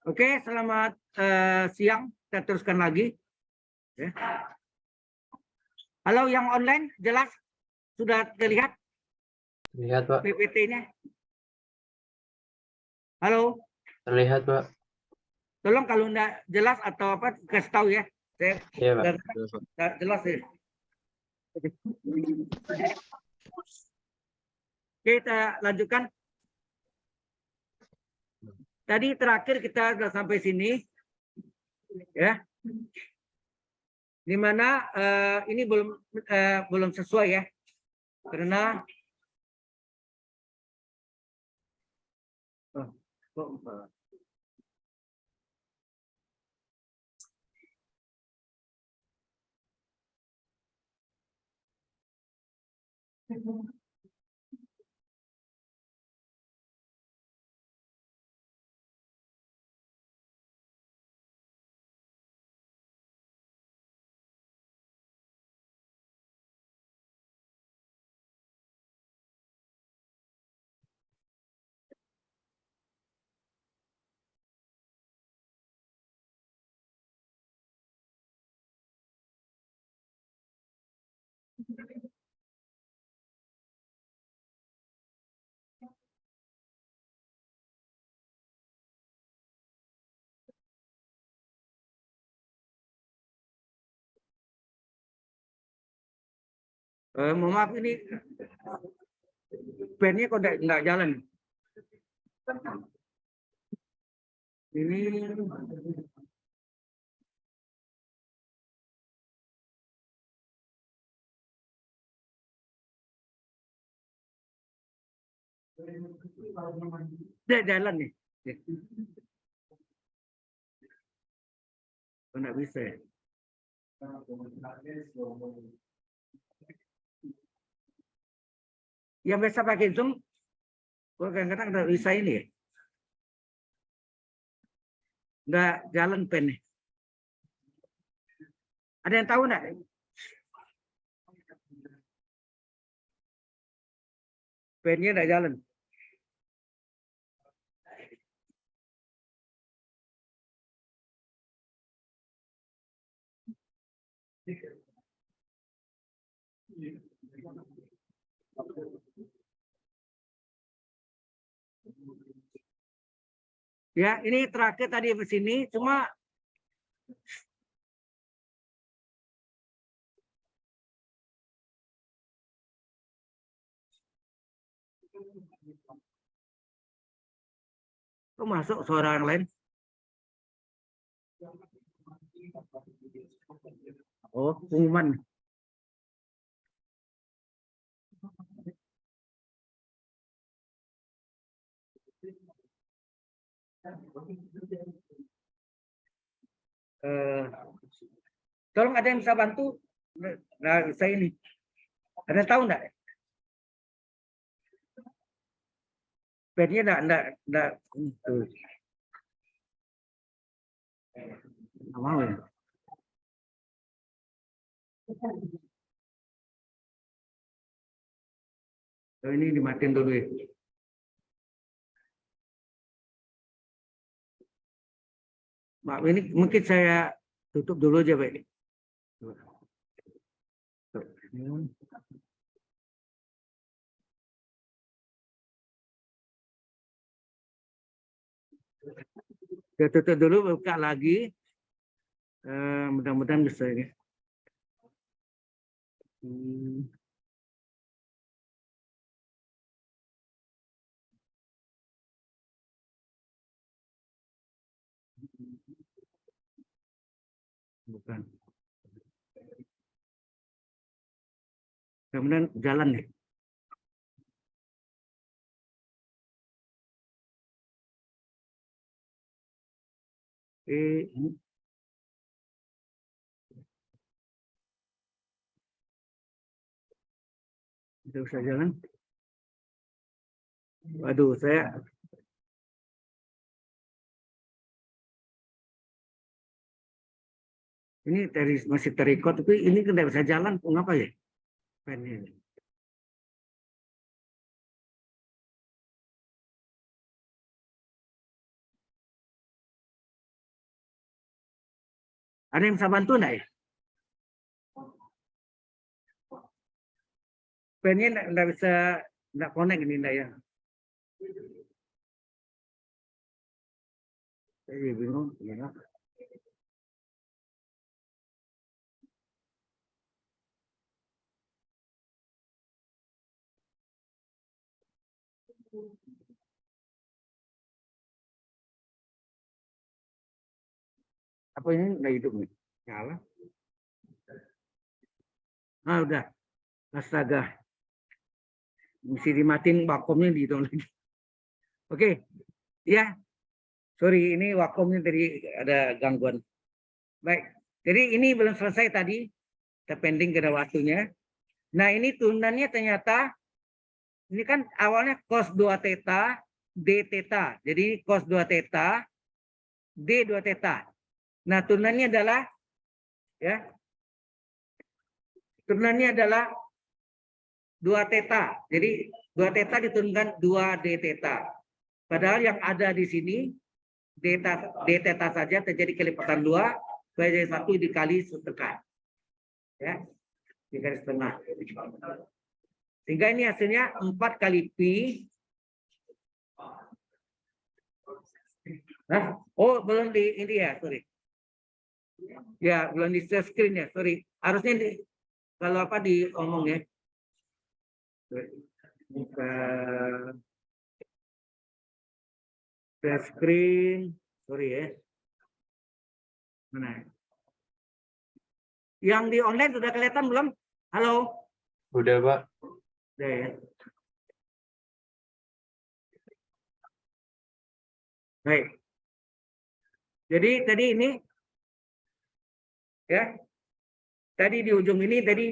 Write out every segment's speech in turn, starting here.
Oke, selamat siang. Kita teruskan lagi. Ya. Halo, yang online jelas sudah terlihat Terlihat, Pak. PPT-nya? Halo, Terlihat, Pak. tolong kalau enggak jelas atau apa kasih tahu ya. Saya Iya, Pak. nggak jelas ya. Oke, kita lanjutkan. Tadi terakhir kita sudah sampai sini, ya. Di mana ini belum sesuai ya, karena mohon maaf ini pennya kok nggak jalan. Ini udah jalan nih. Nggak bisa ya. Yang biasa pakai Zoom, kadang-kadang nggak bisa ini ya. Nggak jalan pennya. Ada yang tahu nggak? Pennya nggak jalan. Ya, ini terakhir tadi di sini, cuma kok masuk suara yang lain? Oh, pengumuman. Tolong ada yang bisa bantu? Nah, saya ini. Ada yang tahu enggak? Pennya enggak. Nggak mau ya. Oh, ini dimatiin dulu ya. Maaf, ini mungkin saya tutup dulu aja, Pak. Saya tutup dulu, buka lagi. Mudah-mudahan bisa ini. Bukan. Mudah-mudahan jalan nih. Ini tidak bisa jalan. Waduh, saya ini masih terikot, tapi ini tidak bisa jalan. Ngapa ya? Pennya ini. Ada yang bisa bantu enggak ya? Pennya enggak bisa, enggak connect ini enggak ya? Saya bingung. Ya. Apa ini enggak hidup nih? Nyala. Ah, udah. Astaga. Mesti dimatiin vakumnya di lagi. Oke. Ya. Sorry, ini vakumnya tadi ada gangguan. Baik. Jadi ini belum selesai tadi. Kita pending ke waktunya. Nah, ini turunannya ternyata ini kan awalnya cos 2 theta d theta. Jadi cos 2 theta d 2 theta. Nah, turunannya adalah ya. Turunannya adalah 2 theta. Jadi 2 theta diturunkan 2 d theta. Padahal yang ada di sini d theta saja terjadi kelipatan 2 jadi 1 dikali setengah. Ya. Dikali setengah. Sehingga ini hasilnya 4 kali pi. Hah? Oh, belum di ini ya, sorry. Ya, belum di share screen ya, sorry. Harusnya di, kalau apa diomong ya. Buka share screen, sorry ya. Mana? Yang di online sudah kelihatan belum? Halo? Udah, Pak. Udah ya. Baik. Jadi tadi ini ya. Tadi di ujung ini tadi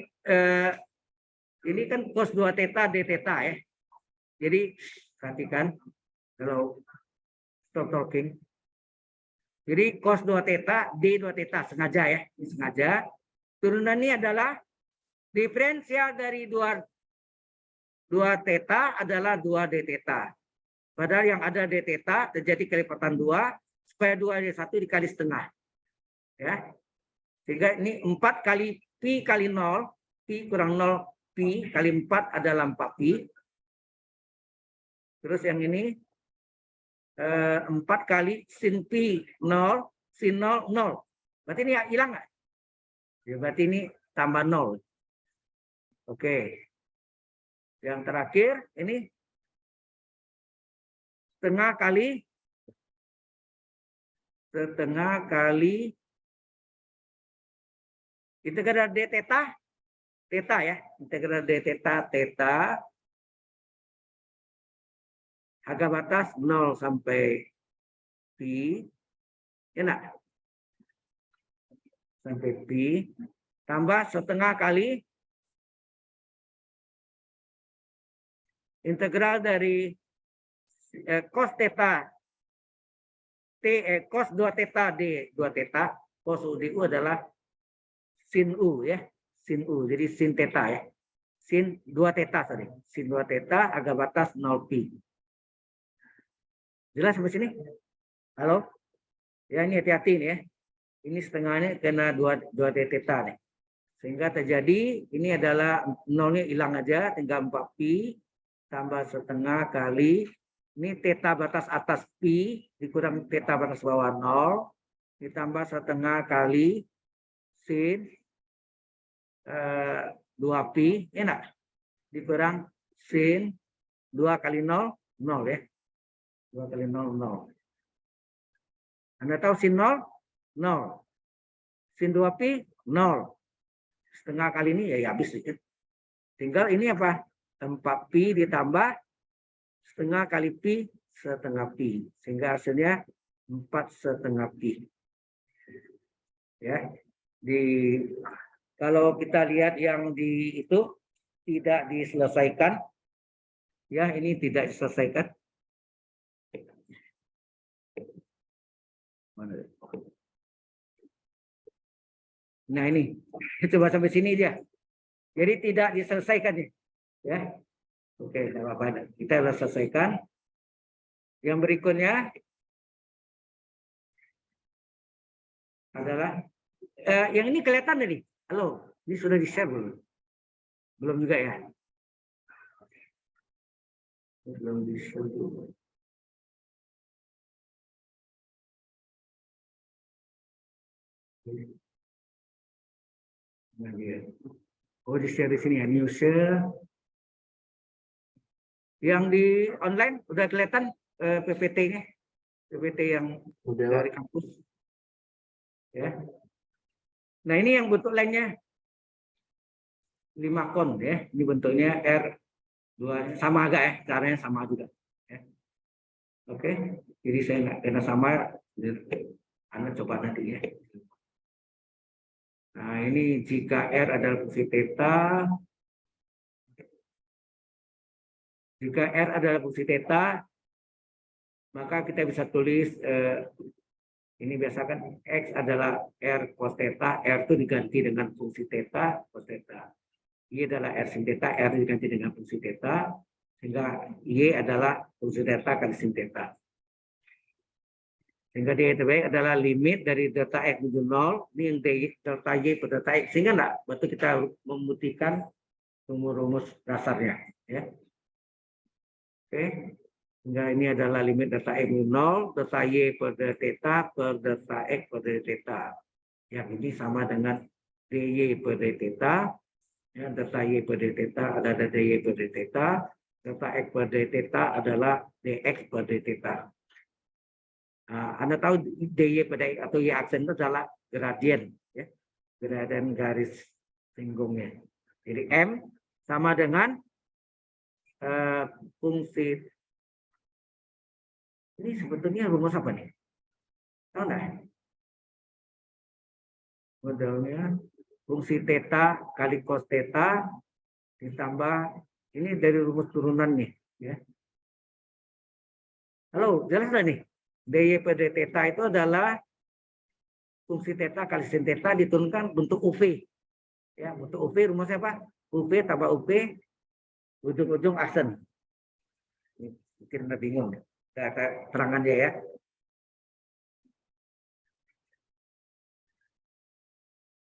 ini kan cos 2 theta d theta ya. Jadi perhatikan kalau stop talking. Jadi cos 2 theta d 2 theta sengaja ya, ini sengaja. Turunannya adalah diferensial dari 2 theta adalah 2 d theta. Padahal yang ada d theta terjadi kelipatan 2 supaya 2 d 1 dikali setengah. Ya. Sehingga ini 4 kali pi kali 0, pi kurang 0 pi kali 4 adalah 4 pi. Terus yang ini 4 kali sin pi 0, sin 0, 0. Berarti ini hilang nggak? Ya, berarti ini tambah 0. Oke. Yang terakhir ini setengah kali integral d theta, theta ya, integral d theta, theta harga batas 0 sampai pi, enak, sampai pi, tambah setengah kali integral dari cos theta cos 2 theta d 2 theta, cos u di u adalah sin u ya, sin u, jadi sin theta ya, sin 2 theta sorry, sin 2 theta harga batas 0 pi. Jelas sampai sini? Halo? Ya, ini hati-hati nih ya. Ini setengahnya kena 2 d theta nih. Sehingga terjadi ini adalah 0-nya hilang aja, tinggal 4 pi tambah setengah kali ini theta batas atas pi dikurang theta batas bawah 0 ditambah setengah kali sin 2 pi enak dikurang sin 2 kali 0 0 ya. 2 kali 0 0. Anda tahu sin 0 0. Sin 2 pi 0. Setengah kali ini ya habis sedikit. Tinggal ini apa? 4 pi ditambah setengah kali pi setengah pi. Sehingga hasilnya 4,5 pi. Ya. Kalau kita lihat yang di itu tidak diselesaikan. Ya, ini tidak diselesaikan. Nah, ini. Coba sampai sini dia. Jadi tidak diselesaikan ya. Oke, tidak apa-apa. Kita sudah selesaikan. Yang berikutnya adalah yang ini kelihatan tadi. Halo, ini sudah di-share belum? Belum juga ya? Belum di-share juga. Oh, di-share di sini ya, new share. Yang di online udah kelihatan PPT-nya, PPT yang Udah, Pak. dari kampus. Ya. Nah, ini yang bentuk lainnya 5 kon ya. Ini bentuknya R2 sama agak ya, caranya sama juga. Ya. Oke, jadi saya nggak kena sama, Anda coba nanti ya. Nah, ini jika R adalah fungsi theta, jika R adalah fungsi theta, maka kita bisa tulis ini biasakan X adalah R cos theta, R itu diganti dengan fungsi theta, cos theta. Y adalah R sin theta, R diganti dengan fungsi theta, sehingga Y adalah fungsi theta kali sin theta. Sehingga dY adalah limit dari delta X menuju 0, ini yang delta Y per delta X. Sehingga enggak, waktu kita membuktikan rumus-rumus dasarnya. Ya. Oke. Sehingga ini adalah limit delta X menuju 0, delta Y per theta per delta X per theta. Yang ini sama dengan dy per theta. Ya, delta Y per theta adalah dy per theta. Delta X per theta adalah dx per theta. Anda tahu dy per x atau y aksen itu adalah gradien, ya, gradien garis singgungnya. Jadi m sama dengan fungsi. Ini sebetulnya rumus apa nih? Tahu nggak? Modelnya fungsi theta kali cos theta ditambah ini dari rumus turunan nih, ya. Halo, jelas nggak nih? dy per theta itu adalah fungsi theta kali sin theta diturunkan bentuk UV. Ya, bentuk UV rumusnya apa? UV tambah UV ujung-ujung aksen. Mungkin Anda bingung. Kita terangkan dia ya.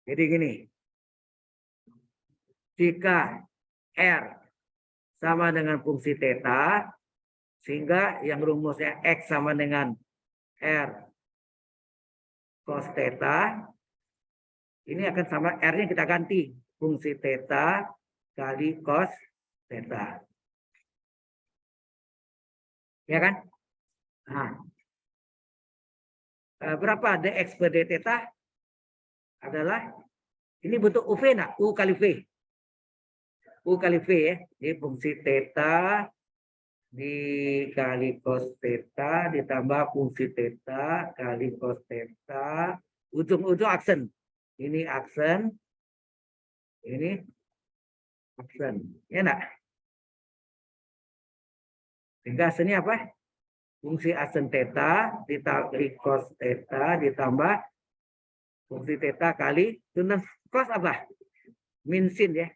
Jadi gini. Jika R sama dengan fungsi theta, sehingga yang rumusnya X sama dengan R cos theta, ini akan sama R-nya kita ganti. Fungsi theta kali cos theta. Ya kan? Nah, berapa dx per d theta? Adalah, ini bentuk UV, nah, U kali V. U kali V ya. Jadi fungsi theta dikali cos theta ditambah fungsi theta kali cos theta. Ujung-ujung aksen. Ini aksen. Ini aksen. Ya enggak? Sehingga aksennya apa? Fungsi aksen theta dikali cos theta ditambah fungsi theta kali dengan cos apa? Min sin ya.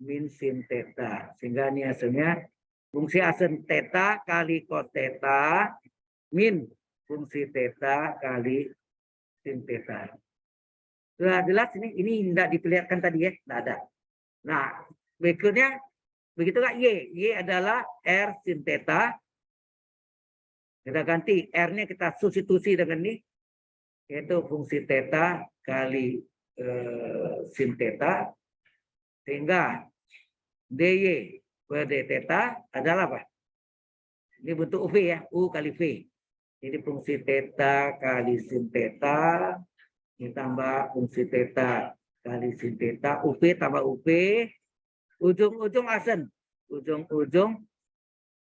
Min sin theta. Sehingga ini hasilnya fungsi aksen theta kali cos theta min fungsi theta kali sin theta. Sudah jelas ini tidak diperlihatkan tadi ya, tidak ada. Nah, berikutnya begitu nggak Y? Y adalah R sin theta. Kita ganti R-nya kita substitusi dengan ini, yaitu fungsi theta kali sin theta, sehingga dy per d theta adalah apa? Ini bentuk UV ya, U kali V. Jadi fungsi theta kali sin theta ditambah fungsi theta kali sin theta, UV tambah UV, ujung-ujung aksen, ujung-ujung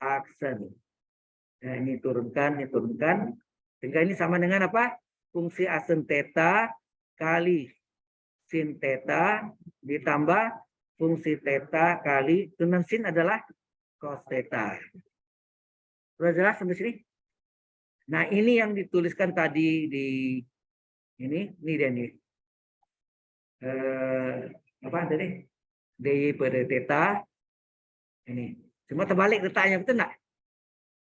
aksen. Nah, ini turunkan, sehingga ini sama dengan apa? Fungsi aksen theta kali sin theta ditambah fungsi theta kali dengan sin adalah cos theta. Sudah jelas sampai sini? Nah, ini yang dituliskan tadi di ini dia nih. Apa tadi? dy per theta ini. Cuma terbalik letaknya, betul enggak?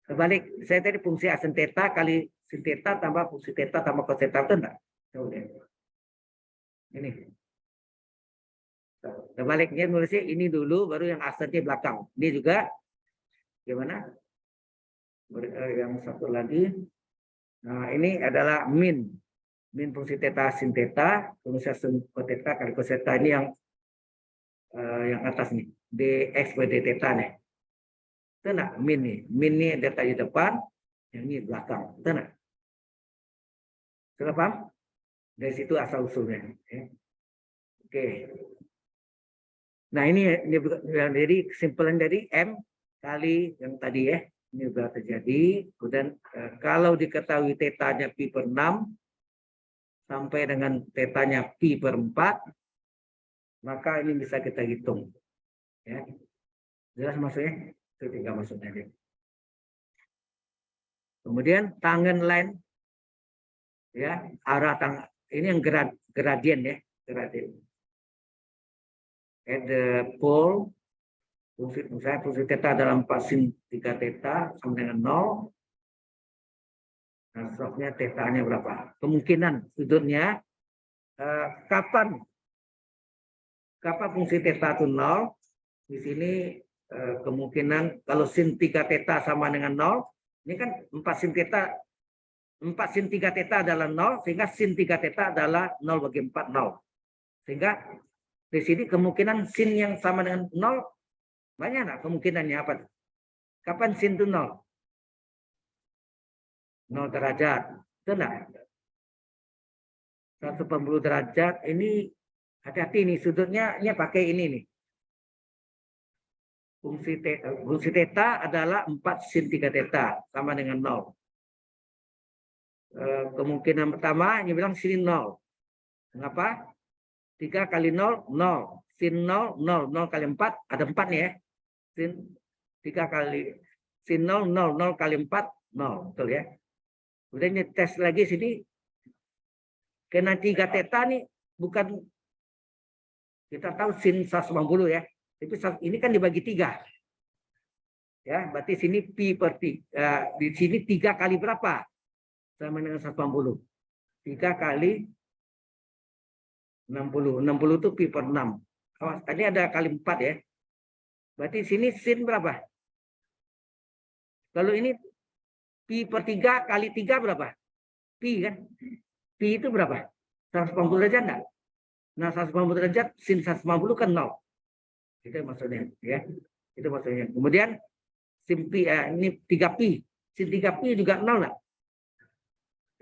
Terbalik. Saya tadi fungsi aksen theta kali sin theta tambah fungsi theta tambah cos theta, betul enggak? Ini. Sebaliknya nulisnya ini dulu, baru yang asetnya belakang. Ini juga gimana? Yang satu lagi. Nah, ini adalah min. Min fungsi theta sin theta, rumusnya sin theta kali cos theta ini yang atas nih. Dx per d theta nih. Itu enggak min nih. Min nih theta di depan, yang ini belakang. Itu enggak? Sudah paham? Dari situ asal usulnya. Oke. Nah, ini jadi kesimpulan dari M kali yang tadi ya. Ini sudah terjadi. Kemudian kalau diketahui tetanya pi per 6 sampai dengan tetanya pi per 4, maka ini bisa kita hitung. Ya. Jelas maksudnya? Itu tinggal maksudnya. Kemudian tangen line, ya, arah ini yang gradien ya, gradien. At the pole, misalnya fungsi theta dalam 4 sin 3 theta sama dengan 0. Nah, slopnya theta-nya berapa? Kemungkinan sudutnya kapan fungsi theta itu 0? Di sini kemungkinan kalau sin 3 theta sama dengan 0, ini kan 4 sin 3 theta adalah 0, sehingga sin 3 theta adalah 0/4 0. Sehingga di sini kemungkinan sin yang sama dengan 0 banyak nggak kemungkinannya apa? Kapan sin itu 0? 0 derajat. Itu enggak? 180 derajat ini hati-hati nih sudutnya ini pakai ini nih. Fungsi theta adalah 4 sin 3 theta sama dengan 0. Kemungkinan pertama ini bilang sin 0. Mengapa? 3 kali 0, 0. Sin 0, 0. 0 kali 4, ada 4 nih ya. Sin 3 kali, sin 0, 0. 0 kali 4, 0. Betul ya. Kemudian tes lagi sini. Karena 3 theta nih bukan, kita tahu sin 180 ya. Tapi ini kan dibagi 3. Ya, berarti sini pi per 3. Di sini 3 kali berapa? Sama dengan 180. 3 kali 60. 60 itu pi per 6. Awas, tadi ada kali 4 ya. Berarti sini sin berapa? Kalau ini pi per 3 kali 3 berapa? Pi kan? Pi itu berapa? 180 derajat enggak? Nah, 180 derajat sin 180 kan 0. Itu maksudnya ya. Itu maksudnya. Kemudian sin pi ini 3 pi. Sin 3 pi juga 0 enggak?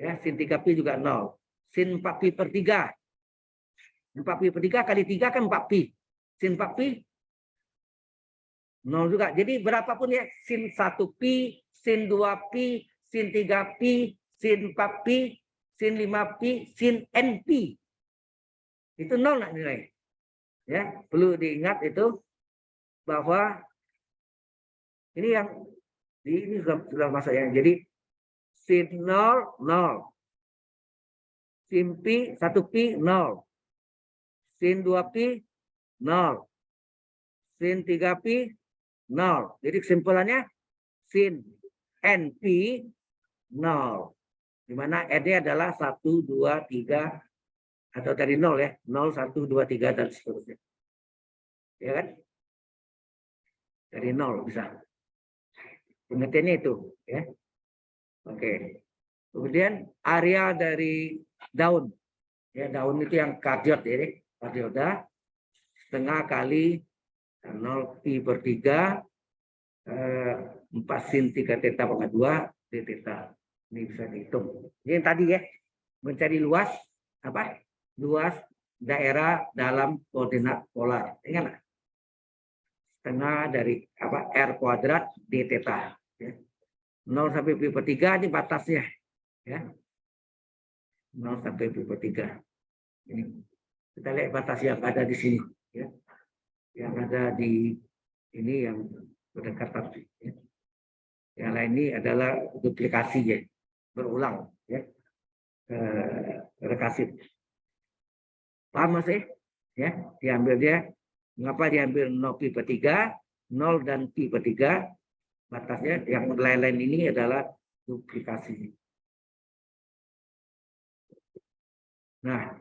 Ya, sin 3 pi juga 0. Sin 4 pi per 3. 4 pi per 3 kali 3 kan 4 pi. Sin 4 pi 0 juga. Jadi berapapun ya, sin 1 pi, sin 2 pi, sin 3 pi, sin 4 pi, sin 5 pi, sin n pi. Itu 0 enggak nilai? Ya, perlu diingat itu bahwa ini yang ini sudah masuk ya. Jadi sin 0 0. Sin pi 1 pi 0. Sin 2 pi 0. Sin 3 pi 0. Jadi kesimpulannya sin n pi 0. Di mana n-nya adalah 1 2 3 atau dari 0 ya. 0 1 2 3 dan seterusnya. Ya kan? Dari 0 bisa. Pengertiannya itu ya. Oke. Kemudian area dari daun. Ya, daun itu yang kardiot ya, kardioda setengah kali 0 pi per 3 4 sin 3 theta pangkat 2 d theta. Ini bisa dihitung. Ini yang tadi ya, mencari luas apa? Luas daerah dalam koordinat polar. Ingat nggak? Setengah dari apa? R kuadrat d theta. Ya. 0 sampai pi per 3 ini batasnya. Ya. 0 sampai pi per 3. Ini kita lihat batas yang ada di sini. Ya. Yang ada di ini yang berdekatan. Ya. Yang lain ini adalah duplikasi ya, berulang ya, rekasit. Paham Mas ya? Diambil dia, mengapa diambil 0 pi per 3, 0 dan pi per 3, batasnya yang lain-lain ini adalah duplikasi. Nah,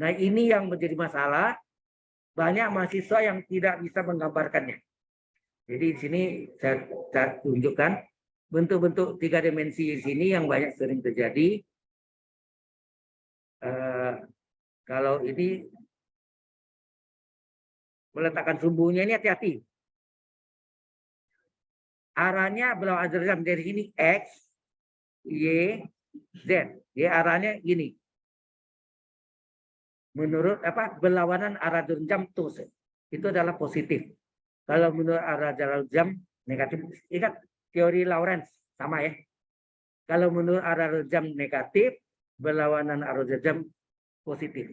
Nah, ini yang menjadi masalah. Banyak mahasiswa yang tidak bisa menggambarkannya. Jadi di sini saya tunjukkan bentuk-bentuk 3 dimensi di sini yang banyak sering terjadi. Kalau ini meletakkan sumbunya ini hati-hati. Arahnya belau azam dari sini X, Y, Z. Ya, arahnya gini. Menurut berlawanan arah jarum jam tuh itu adalah positif. Kalau menurut arah jarum jam negatif. Ingat teori Lorentz sama ya. Kalau menurut arah jam negatif, berlawanan arah jam positif.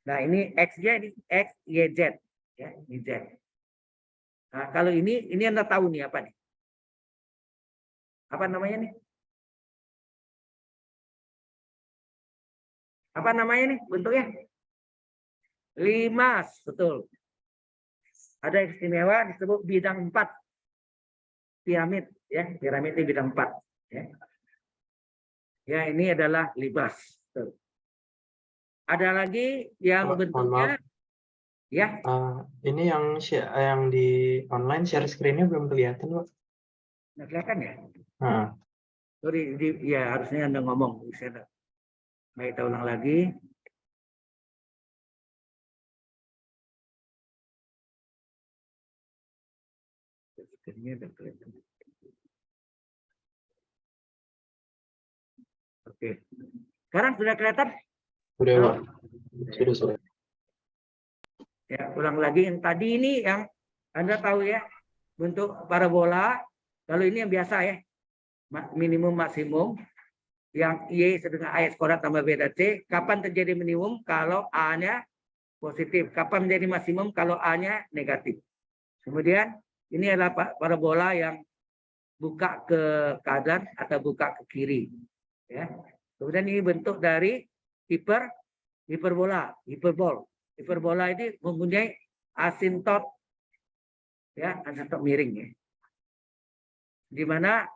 Nah, ini X, Y, ini X, Y, Z. Ya, ini Z. Nah, kalau ini Anda tahu nih apa nih? Apa namanya nih? Apa namanya nih bentuknya? Limas, betul. Ada yang istimewa disebut bidang 4. Piramid, ya. Piramid ini bidang 4. Ya, ya ini adalah libas. Betul. Ada lagi yang Pak, mohon bentuknya, maaf. ya. Ini yang di online share screen-nya belum kelihatan, Pak. Nah, kelihatan ya? Nah, Sorry, ya harusnya Anda ngomong. Baik, kita ulang lagi. Oke. Sekarang sudah kelihatan? sudah, Halo? Pak. Sudah. Ya, ulang lagi yang tadi ini yang Anda tahu ya, bentuk parabola. Kalau ini yang biasa ya, minimum maksimum. Yang Y sedangkan A kuadrat tambah beta C. Kapan terjadi minimum? Kalau A-nya positif. Kapan menjadi maksimum? Kalau A-nya negatif. Kemudian ini adalah parabola yang buka ke kanan atau buka ke kiri. Ya. Kemudian ini bentuk dari hiperbola. Hiperbola ini mempunyai asintot, ya, asintot miring ya. Di mana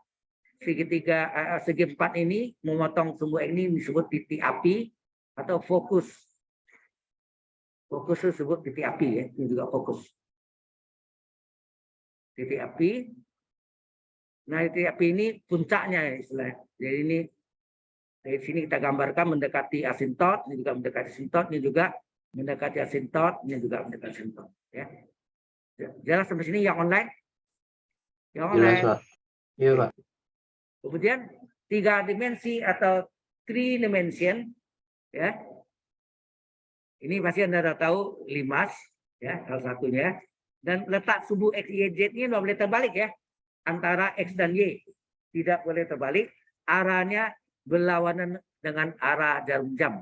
segi 4 ini memotong sumbu ini disebut titik api atau fokus. Fokus disebut titik api ya, ini juga fokus. Titik api. Nah, titik api ini puncaknya ya istilahnya. Jadi ini dari sini kita gambarkan mendekati asintot, ini juga mendekati asintot, ini juga mendekati asintot, ini juga mendekati asintot. Ya. Jelas sampai sini yang online? Yang Jelas, online. Pak. Iya, Pak. Kemudian 3 dimensi atau 3 dimension, ya. Ini pasti Anda sudah tahu limas, ya, salah satunya. Dan letak sumbu X, Y, Z ini tidak boleh terbalik ya. Antara X dan Y. Tidak boleh terbalik. Arahnya berlawanan dengan arah jarum jam.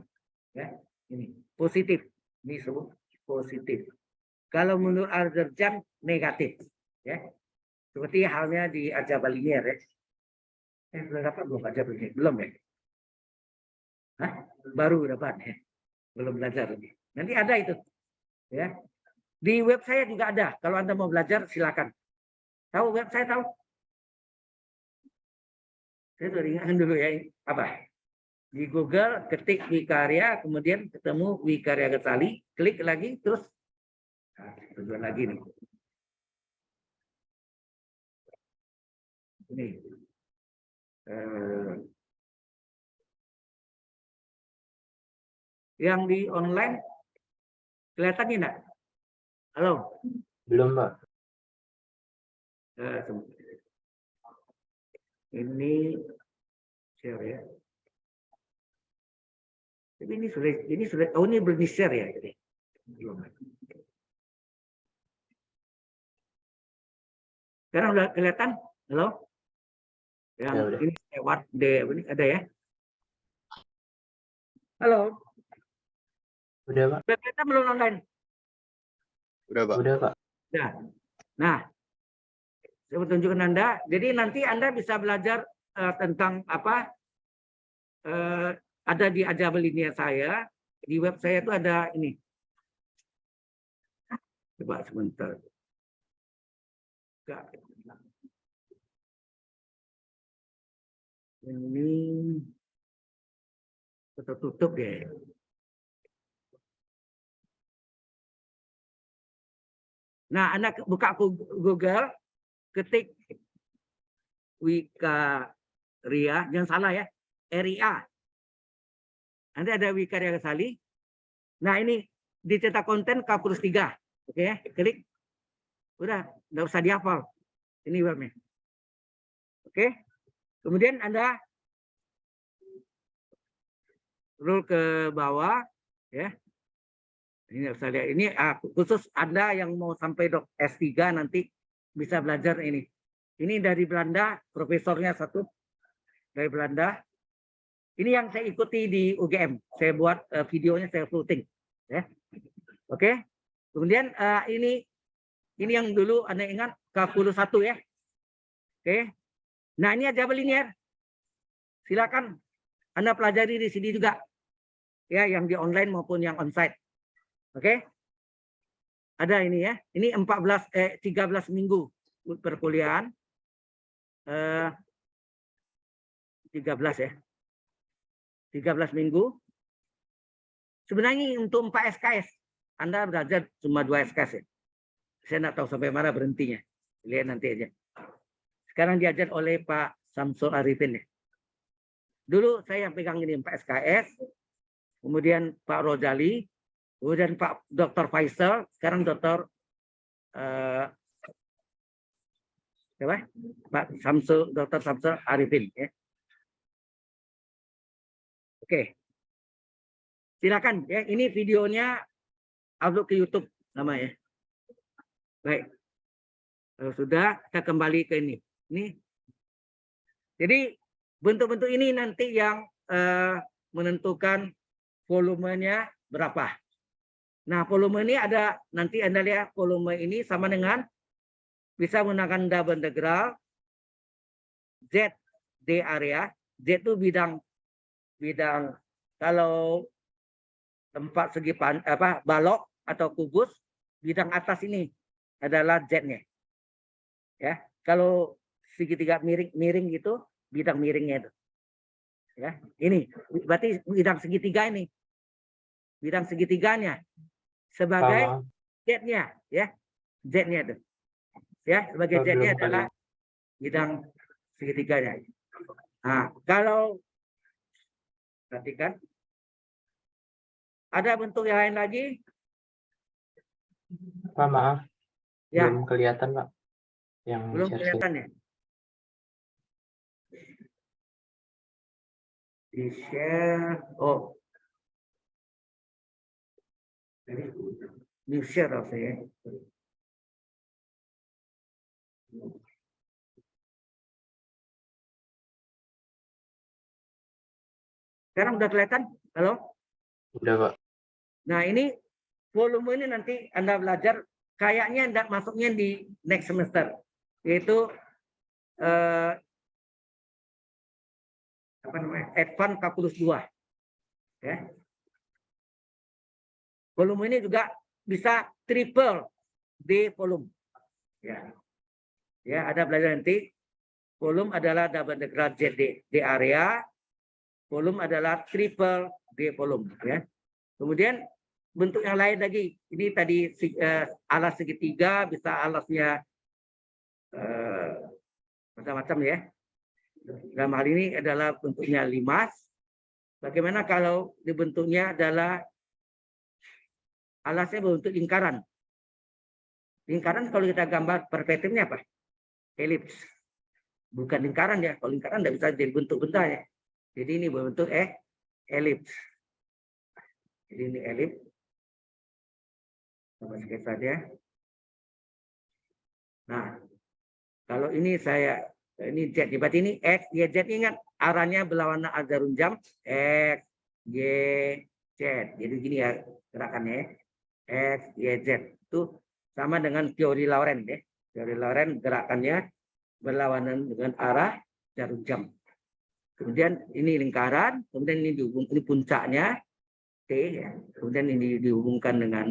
Ya, ini positif. Ini sebut positif. Kalau menurut arah jarum jam negatif. Ya, seperti halnya di aljabar linier ya. Belum dapat belum aljabar linier? Belum ya? Hah? Baru dapat ya? Belum belajar lagi. Nanti ada itu. Ya. Di web saya juga ada. Kalau Anda mau belajar silakan. Tahu web saya tahu? Saya sudah ingatkan dulu ya. Apa? Di Google ketik Wikarya, kemudian ketemu Wikarya Ghazali, klik lagi terus tujuan lagi nih. Ini. Yang di online kelihatan enggak? Halo? Belum, Pak. Ini share ya. Tapi ini sudah, oh ini belum di share ya. Belum. Sekarang udah kelihatan? Halo? Yang Ya, udah. ini lewat ini ada ya? Halo? Udah, Pak. Udah kelihatan belum online? Udah, Pak. Udah, Pak. Nah, nah, saya tunjukkan Anda. Jadi nanti Anda bisa belajar tentang apa? Ada di aljabar linear saya. Di web saya itu ada ini. Coba sebentar. Ini tertutup ya. Nah, Anda buka Google, ketik Wikaria, jangan salah ya, RIA. Nanti ada Wikaria Ghazali. Nah, ini dicetak konten K+3. Oke, klik. Udah, nggak usah dihafal. Ini webnya. Oke. Kemudian Anda scroll ke bawah, ya. Ini bisa lihat. Ini khusus Anda yang mau sampai S3 nanti bisa belajar ini. Ini dari Belanda, profesornya satu dari Belanda. Ini yang saya ikuti di UGM. Saya buat videonya, saya floating. Ya. Oke. Kemudian ini yang dulu Anda ingat K+1 ya. Oke. Nah, ini aja linear. Silakan Anda pelajari di sini juga. Ya, yang di online maupun yang onsite. Oke. Ada ini ya. Ini 13 minggu perkuliahan. 13 ya. 13 minggu. Sebenarnya untuk 4 SKS. Anda belajar cuma 2 SKS ya. Saya nggak tahu sampai mana berhentinya. Lihat nanti aja. Sekarang diajar oleh Pak Samsul Arifin ya. Dulu saya yang pegang ini 4 SKS. Kemudian Pak Rojali. Kemudian Pak Dr. Faisal. Sekarang Dr. Pak Samsul, Dr. Samsul Arifin ya. Oke. Silakan ya, ini videonya upload ke YouTube namanya. Baik. Kalau sudah, kita kembali ke ini. Jadi bentuk-bentuk ini nanti yang menentukan volumenya berapa. Nah, volume ini ada, nanti Anda lihat volume ini sama dengan bisa menggunakan double integral Z D area. Z itu bidang kalau tempat segi balok atau kubus, bidang atas ini adalah Z-nya. Ya, kalau segitiga miring gitu, bidang miringnya itu. Ya, ini berarti bidang segitiga ini. Bidang segitiganya sebagai Z-nya, ya. Z-nya itu. Ya, sebagai Z-nya adalah bidang segitiganya. Nah, kalau perhatikan ada bentuk yang lain lagi. Pak, maaf. Ya. Belum kelihatan, Pak. Yang belum kelihatan ya. Di share. Oh. Di share saya. Sekarang udah kelihatan? Halo? Udah, Pak. Nah, ini volume ini nanti Anda belajar kayaknya Anda masuknya di next semester. Yaitu Advance K+2. Ya. Volume ini juga bisa triple D volume. Ya. Ya, ada belajar nanti. Volume adalah double integral ZD D area. Volume adalah triple D volume. Ya. Kemudian bentuk yang lain lagi. Ini tadi alas segitiga, bisa alasnya macam-macam ya. Dalam hal ini adalah bentuknya limas. Bagaimana kalau dibentuknya adalah alasnya berbentuk lingkaran. Lingkaran kalau kita gambar perspektifnya apa? Elips. Bukan lingkaran ya. Kalau lingkaran tidak bisa jadi bentuk benda ya. Jadi ini berbentuk elips. Jadi ini elips. Sama sekali saja. Nah, kalau ini ini Z. Berarti ini X, Y, Z. Ingat arahnya berlawanan jarum jam. X, Y, Z. Jadi gini ya gerakannya. X, Y, Z. Itu sama dengan teori Lorentz ya. Teori Lorentz gerakannya berlawanan dengan arah jarum jam. Kemudian ini lingkaran, kemudian ini dihubungkan, ini puncaknya T ya. Kemudian ini dihubungkan dengan,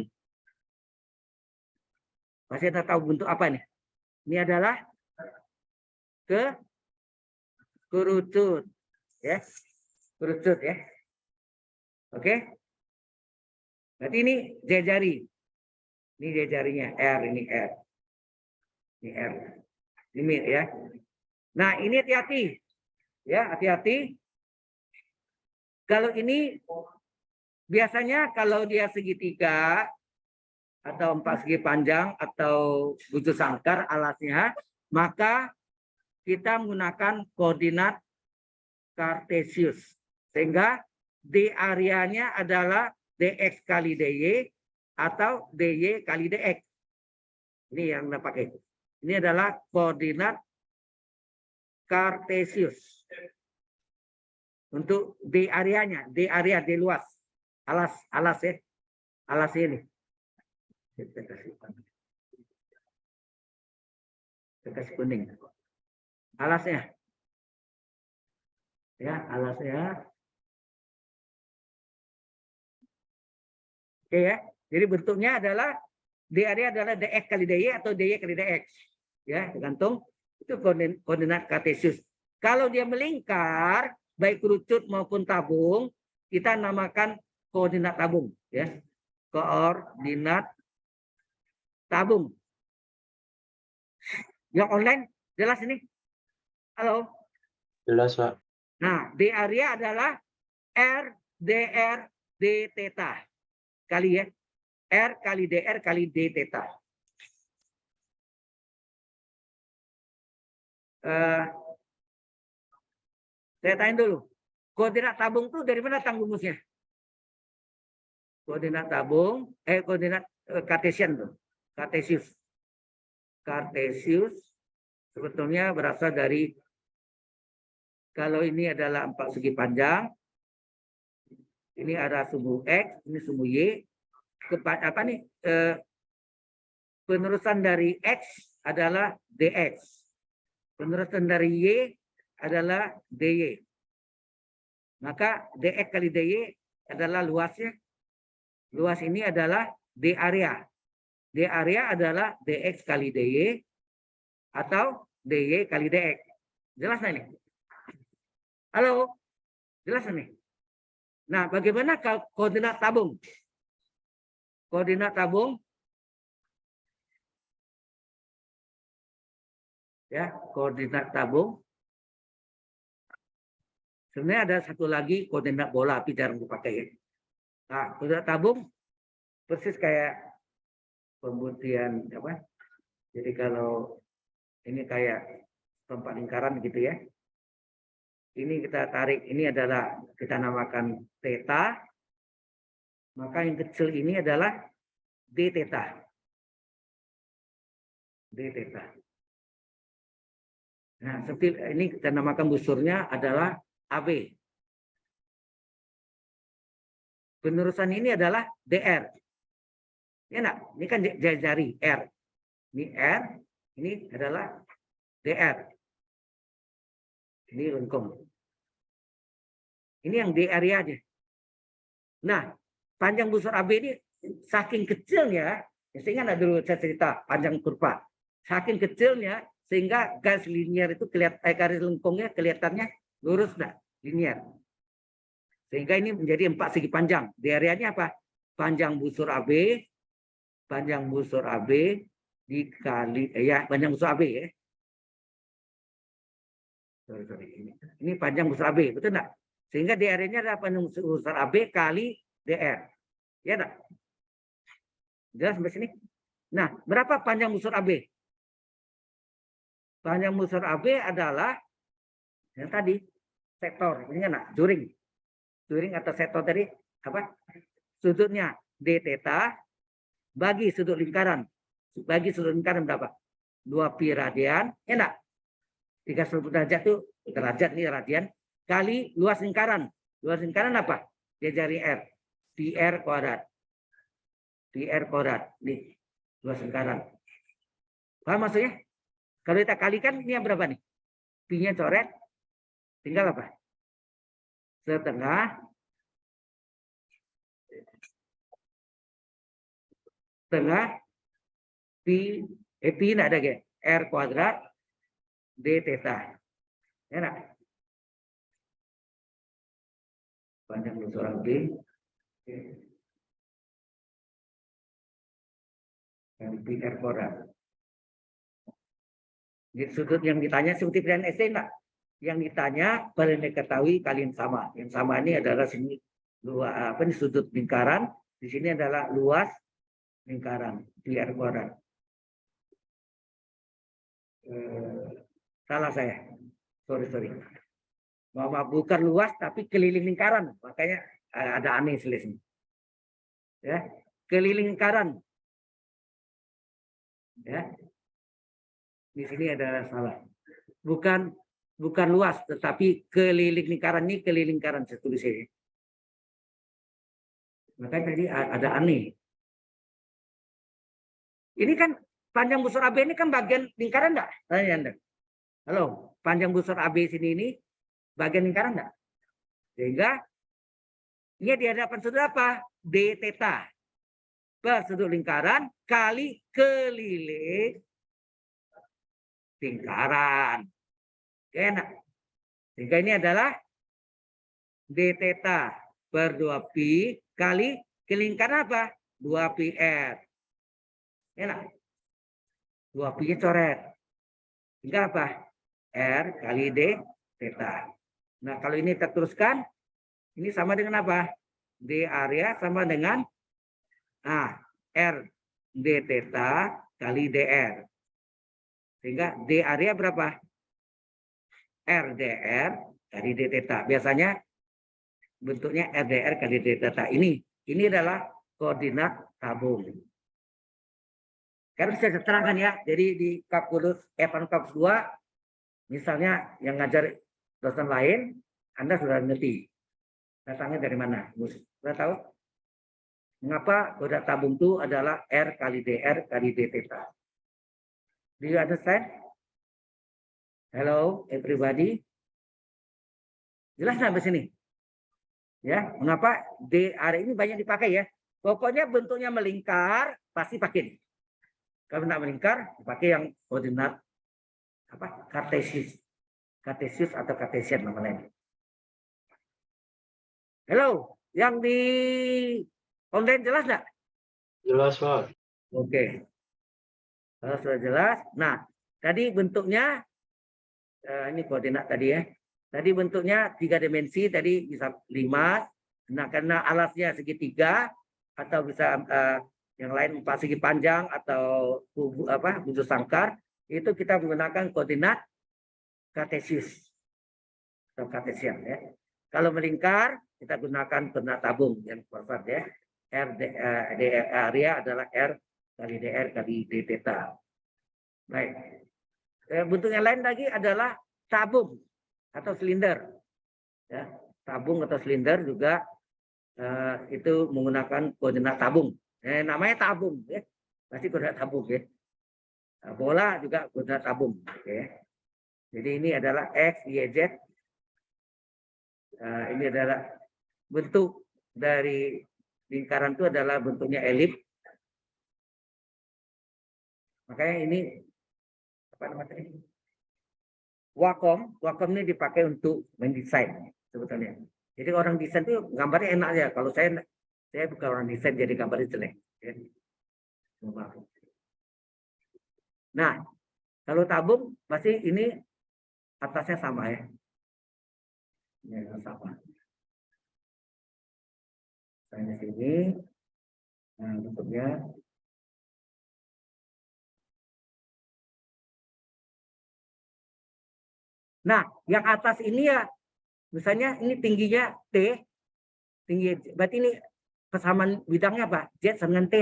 masih tak tahu bentuk apa nih? Ini adalah kerucut ya. Kerucut ya. Oke. Berarti ini jari. Ini dia jarinya R, ini R. Ini R. Ini ya. Nah, ini hati-hati. Ya, hati-hati. Kalau ini biasanya kalau dia segitiga atau 4 segi panjang atau bujur sangkar alasnya, maka kita menggunakan koordinat Kartesius. Sehingga D areanya adalah dx kali dy atau dy kali dx. Ini yang kita pakai. Ini adalah koordinat Kartesius. Untuk D areanya, D area, D luas. Alas ya. Alas ini. Kita kasih kuning. Alasnya. Ya, alasnya. Oke ya. Jadi bentuknya adalah D area adalah dx kali dy atau dy kali dx. Ya, tergantung itu koordinat Kartesius. Kalau dia melingkar, baik kerucut maupun tabung, kita namakan koordinat tabung, ya. Koordinat tabung. Yang online jelas ini? Halo. Jelas, Pak. Nah, D area adalah R dr d theta kali ya. R kali dr kali d theta. Saya tanya dulu. Koordinat tabung itu dari mana tanggumusnya? Koordinat tabung, koordinat Kartesian tuh. Kartesius. Kartesius sebetulnya berasal dari, kalau ini adalah 4 segi panjang, ini ada sumbu X, ini sumbu Y. Apa nih? Penerusan dari X adalah dx. Penerusan dari Y adalah dy. Maka dx kali dy adalah luasnya. Luas ini adalah D area. D area adalah dx kali dy atau dy kali dx. Jelas nggak ini? Halo? Jelas nih? Nah, bagaimana koordinat tabung? Koordinat tabung, ya, koordinat tabung. Sebenarnya ada satu lagi koordinat bola, tapi jarang dipakai. Nah, koordinat tabung persis kayak pembuktian apa? Jadi kalau ini kayak tempat lingkaran gitu ya. Ini kita tarik, ini adalah kita namakan theta. Maka yang kecil ini adalah d theta. D theta. Nah, seperti ini kita namakan busurnya adalah AB. Penerusan ini adalah DR. Ya enggak? Ini kan jari R. Ini R, ini adalah DR. Ini lengkung. Ini yang D area aja. Nah, panjang busur AB ini saking kecilnya, sehingga ada dulu saya cerita panjang kurva. Saking kecilnya sehingga garis linier itu garis lengkungnya kelihatannya lurus enggak? Linier. Sehingga ini menjadi 4 segi panjang. D areanya apa? Panjang busur AB dikali panjang busur AB ya. Ini panjang busur AB, betul enggak? Sehingga D area-nya adalah panjang busur AB kali DR. Ya enggak? Jelas sampai sini? Nah, berapa panjang busur AB? Panjang busur AB adalah yang tadi sektor, ini enggak? Juring atau sektor tadi apa? Sudutnya D theta bagi sudut lingkaran. Bagi sudut lingkaran berapa? 2 pi radian, ya enggak? 30 derajat itu derajat ini radian kali luas lingkaran. Luas lingkaran apa? Dia jari R. Pi R kuadrat. Pi R kuadrat. Nih, luas lingkaran. Paham maksudnya? Kalau kita kalikan ini yang berapa nih? Pi-nya coret. Tinggal apa? Setengah pi enggak ada ya, R kuadrat D theta. Ya enggak? Panjang busur AB kali pi R kuadrat. Jadi sudut yang ditanya seperti pilihan SD enggak? Yang ditanya paling diketahui kali yang sama. Yang sama ini adalah sini sudut lingkaran. Di sini adalah luas lingkaran pi R kuadrat. Salah saya. Sorry. Maaf, bukan luas tapi keliling lingkaran. Makanya ada aneh selesai. Ya, keliling lingkaran. Ya. Di sini ada salah. Bukan luas, tetapi keliling lingkaran ini keliling lingkaran saya tulis ini. Makanya tadi ada aneh. Ini kan panjang busur AB ini kan bagian lingkaran enggak? Tanya Anda. Halo, panjang busur AB sini ini bagian lingkaran enggak? Sehingga ini di hadapan sudut apa? D theta. Per sudut lingkaran kali keliling lingkaran. Oke, enak. Sehingga ini adalah D theta per 2 pi kali kelingkaran apa? 2 pi R. Enak. 2 pi coret. Hingga apa? R kali D theta. Nah, kalau ini kita teruskan, ini sama dengan apa? D area sama dengan R D theta kali DR. Sehingga D area berapa? RDR kali D theta. Biasanya bentuknya RDR kali D theta. Ini adalah koordinat tabung. Karena saya terangkan ya. Jadi di kalkulus F1 kalkulus 2, misalnya yang ngajar dosen lain, Anda sudah ngerti. Datangnya dari mana? Sudah tahu? Mengapa koordinat tabung itu adalah R kali DR kali D theta? Do you understand? Hello, everybody. Jelas sampai sini? Ya, mengapa D area ini banyak dipakai ya? Pokoknya bentuknya melingkar, pasti pakai ini. Kalau tidak melingkar, dipakai yang koordinat apa? Kartesius atau Cartesian namanya. Hello, yang di online jelas nggak? Jelas, Pak. Oke. Kalau sudah jelas, nah tadi bentuknya ini koordinat tadi ya. Tadi bentuknya 3 dimensi, tadi bisa 5. Nah, karena alasnya segitiga atau bisa yang lain 4 segi panjang atau bujur sangkar, itu kita menggunakan koordinat Cartesius atau Cartesian ya. Kalau melingkar, kita gunakan koordinat tabung yang kuadrat ya. Area adalah R kali DR kali D theta. Baik. Bentuk yang lain lagi adalah tabung atau silinder. Ya, tabung atau silinder juga itu menggunakan koordinat tabung. Namanya tabung, ya. Pasti koordinat tabung, ya. Bola juga koordinat tabung. Ya. Jadi ini adalah X, Y, Z. Ini adalah bentuk dari lingkaran itu adalah bentuknya elip. Makanya ini apa namanya ini? Wacom ini dipakai untuk mendesain sebetulnya. Jadi orang desain itu gambarnya enak ya. Kalau saya bukan orang desain, jadi gambarnya jelek. Ya. Nah, kalau tabung pasti ini atasnya sama ya. Ya, sama. Saya sini. Nah, bentuknya. Nah, yang atas ini ya, misalnya ini tingginya T, berarti ini kesamaan bidangnya apa? Z sama dengan T.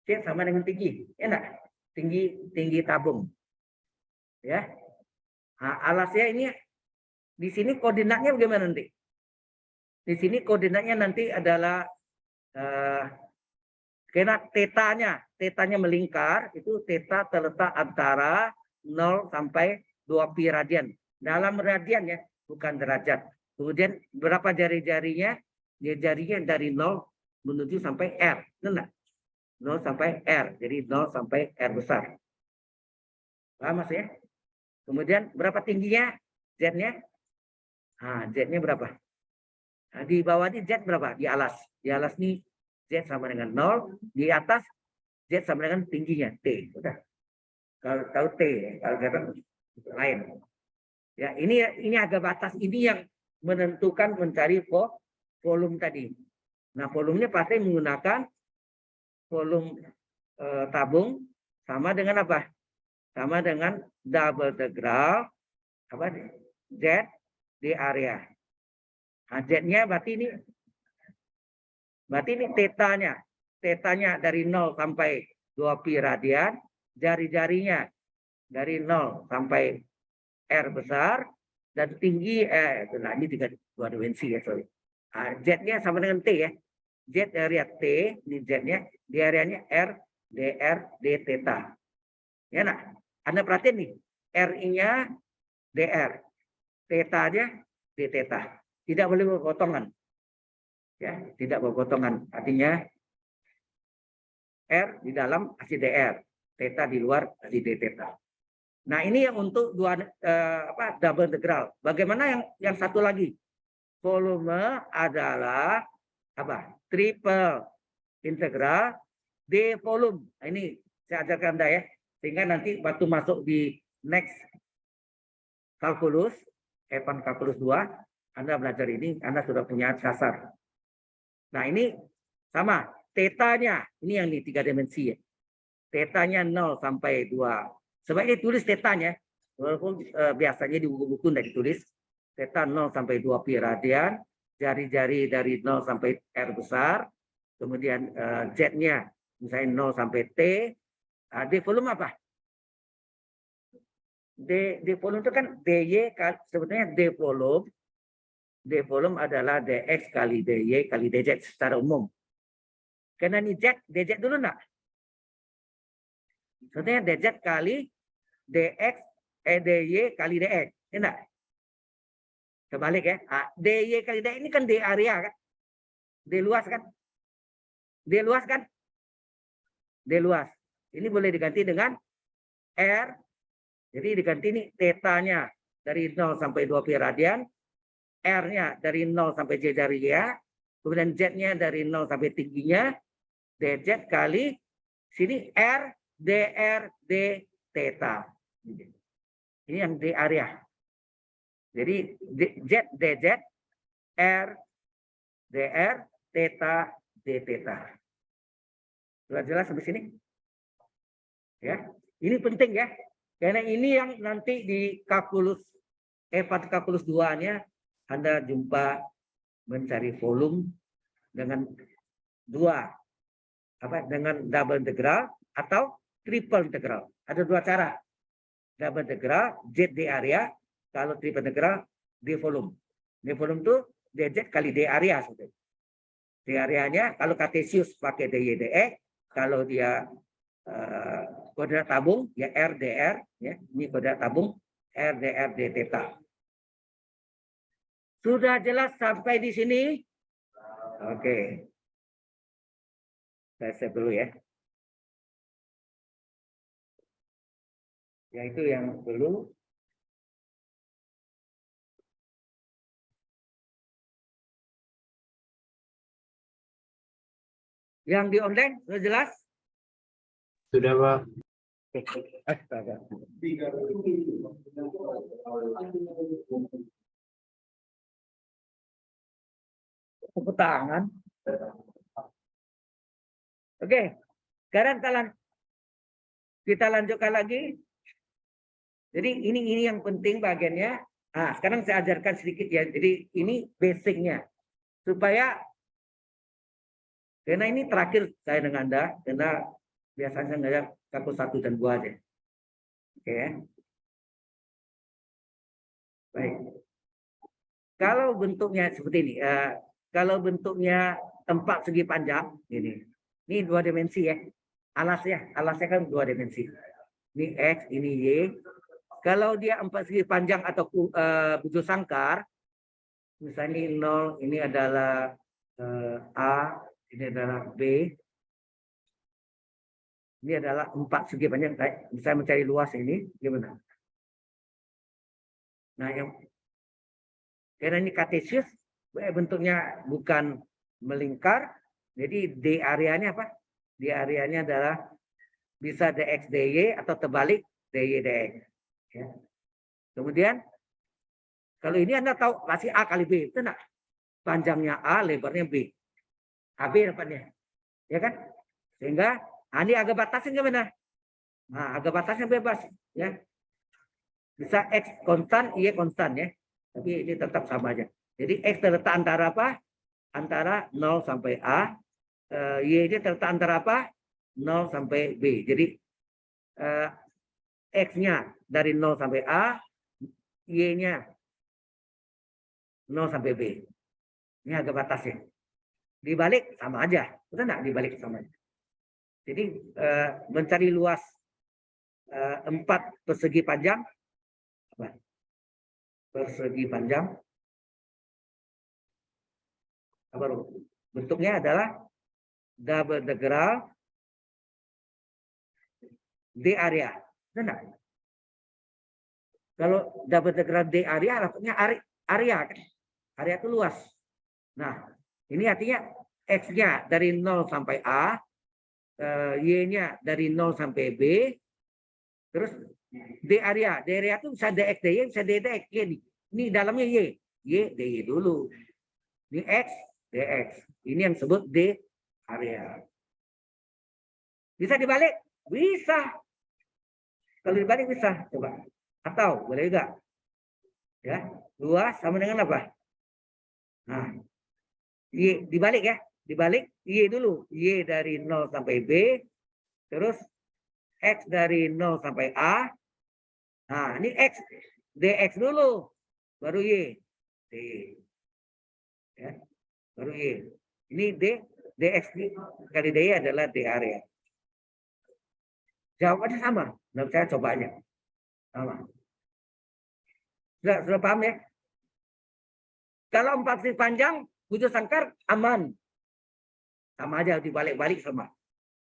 Z sama dengan tinggi, enak. Tinggi tabung. Ya. Nah, alasnya ini di sini koordinatnya bagaimana nanti? Di sini koordinatnya nanti adalah karena tetanya melingkar, itu theta terletak antara 0 sampai 2 pi radian. Dalam radian ya, bukan derajat. Kemudian berapa jari-jarinya? Jarinya dari 0 menuju sampai R. Benar? 0 sampai R. Jadi 0 sampai R besar. Paham maksudnya? Kemudian berapa tingginya? Z-nya? Nah, Z-nya berapa? Nah, di bawah ini Z berapa? Di alas. Di alas ini Z sama dengan 0. Di atas Z sama dengan tingginya T. Udah. Kalau tahu T, kalau kata lain. Ya, ini agak batas ini yang menentukan mencari volume tadi. Nah, volumenya pasti menggunakan volume tabung sama dengan apa? Sama dengan double integral apa? Z di area. Nah, Z-nya berarti ini tetanya. Tetanya dari 0 sampai 2 pi radian, jari-jarinya dari 0 sampai R besar, dan tinggi, nah ini dua dimensi ya, sorry. Nah, Z-nya sama dengan T ya. Z area T, ini Z-nya, di areanya R, dr, d theta. Ya, nah, Anda perhatiin nih, R-nya dr, theta-nya d theta. Tidak boleh berpotongan. Ya, tidak berpotongan. Artinya R di dalam ACDR, dr, theta di luar di d theta. Nah, ini yang untuk double integral. Bagaimana yang satu lagi? Volume adalah apa? Triple integral D volume. Nah, ini saya ajarkan Anda ya. Sehingga nanti waktu masuk di next kalkulus, Evan kalkulus 2, Anda belajar ini, Anda sudah punya dasar. Nah, ini sama. Tetanya, ini yang di 3 dimensi ya. Tetanya 0 sampai 2. Sebaiknya tulis tetanya, walaupun biasanya di buku-buku tidak ditulis. Teta 0 sampai 2 pi radian, jari-jari dari 0 sampai R besar, kemudian Z-nya misalnya 0 sampai T. D volume apa? D volume itu kan DY, sebetulnya D volume adalah DX kali DY kali DZ secara umum. Karena ini Z, DZ dulu enggak? Sebetulnya DZ kali DX, DY kali DX. Enak? Kebalik ya. DY kali DX ini kan D area kan? D luas kan? D luas kan? D luas. Ini boleh diganti dengan R. Jadi diganti ini tetanya dari 0 sampai 2 pi radian. R-nya dari 0 sampai J dari Y. Kemudian Z-nya dari 0 sampai tingginya. DZ kali sini R, DR, D, theta. Ini yang D area. Jadi Z, DZ, R, DR, theta, D theta. Sudah jelas sampai sini? Ya, ini penting ya. Karena ini yang nanti di kalkulus kalkulus 2-nya Anda jumpa mencari volume dengan dengan double integral atau triple integral. Ada 2 cara. Double integral Z di area, kalau triple integral D volume. D volume itu DZ kali D area. D areanya kalau kartesius pakai DY DX, kalau dia koordinat tabung ya RDR ya, ini koordinat tabung RDR D theta. Sudah jelas sampai di sini? Oke. Saya save dulu ya. Ya itu yang dulu. Yang di online sudah jelas? Sudah, Pak. Astaga. Tepuk tangan. Oke, sekarang kita lanjutkan lagi. Jadi ini yang penting bagiannya. Nah, sekarang saya ajarkan sedikit ya. Jadi ini basicnya supaya karena ini terakhir saya dengan Anda, karena biasanya ngajar kalkulus 1 dan 2 aja. Oke. Baik. Kalau bentuknya seperti ini, kalau bentuknya tempat segi panjang, ini 2 dimensi ya. Alasnya kan 2 dimensi. Ini X, ini Y. Kalau dia 4 segi panjang atau bujur sangkar, misalnya ini 0, ini adalah A, ini adalah B. Ini adalah 4 segi panjang. Bisa mencari luas ini, gimana? Nah, karena ini kartesius, bentuknya bukan melingkar, jadi D areanya apa? D di areanya adalah bisa dx dy atau terbalik dy dx. Ya. Kemudian kalau ini Anda tahu kasih A kali B, itu enggak? Panjangnya A, lebarnya B. AB dapatnya. Ya kan? Sehingga ini agak batasin gimana? Nah, agak batasnya bebas ya. Bisa X konstan, Y konstan ya. Tapi ini tetap sama aja. Jadi X terletak antara apa? Antara 0 sampai A. Y ini terletak antara apa? 0 sampai B. Jadi X-nya dari 0 sampai A, Y-nya 0 sampai B. Ini agak batasnya. Dibalik sama aja. Betul enggak? Dibalik sama aja. Jadi mencari luas 4 persegi panjang. Apa? Persegi panjang. Apa bentuknya adalah double integral D area. Betul enggak? Kalau double integral D area, artinya area kan? Area itu luas. Nah, ini artinya X-nya dari 0 sampai A, Y-nya dari 0 sampai B, terus D area itu bisa DX, DY, bisa DX. Ini dalamnya Y DY dulu. Ini X, DX. Ini yang disebut D area. Bisa dibalik? Bisa. Kalau dibalik bisa, coba. Atau boleh juga. Ya, luas sama dengan apa? Nah, Y dibalik ya. Dibalik Y dulu. Y dari 0 sampai B. Terus X dari 0 sampai A. Nah, ini X. DX dulu. Baru Y. D. Ya. Baru Y. Ini D. DX kali D adalah D area. Jawabannya sama. Nah, saya coba aja. Sama. Sudah paham ya? Kalau 4 sisi panjang, bujur sangkar aman. Sama aja dibalik-balik sama.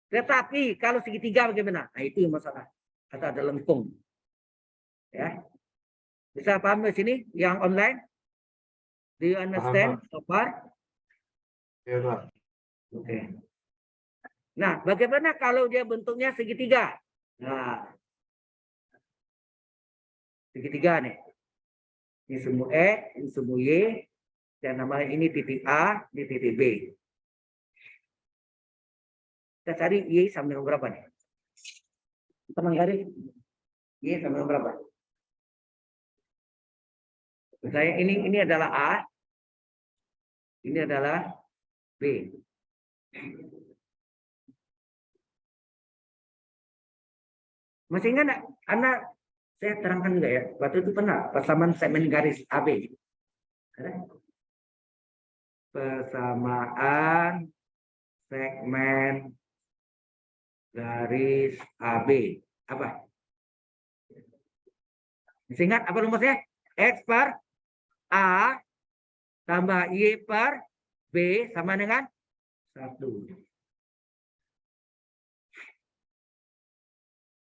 Tetapi kalau segitiga bagaimana? Nah, itu yang masalah. Atau ada lengkung. Ya. Bisa paham di sini yang online? Do you understand so far? Ya, Pak. Oke. Nah, bagaimana kalau dia bentuknya segitiga? Nah, segitiga nih. Ini sumbu X, ini sumbu Y, dan namanya ini titik A, ini titik B. Kita cari Y sama dengan berapa nih? Kita cari Y sama dengan berapa? Misalnya ini adalah A, ini adalah B. Masih ingat nggak? Anak saya terangkan enggak ya? Waktu itu pernah persamaan segmen garis AB. Persamaan segmen garis AB. Apa? Masih ingat apa rumusnya? X per A tambah Y per B sama dengan 1.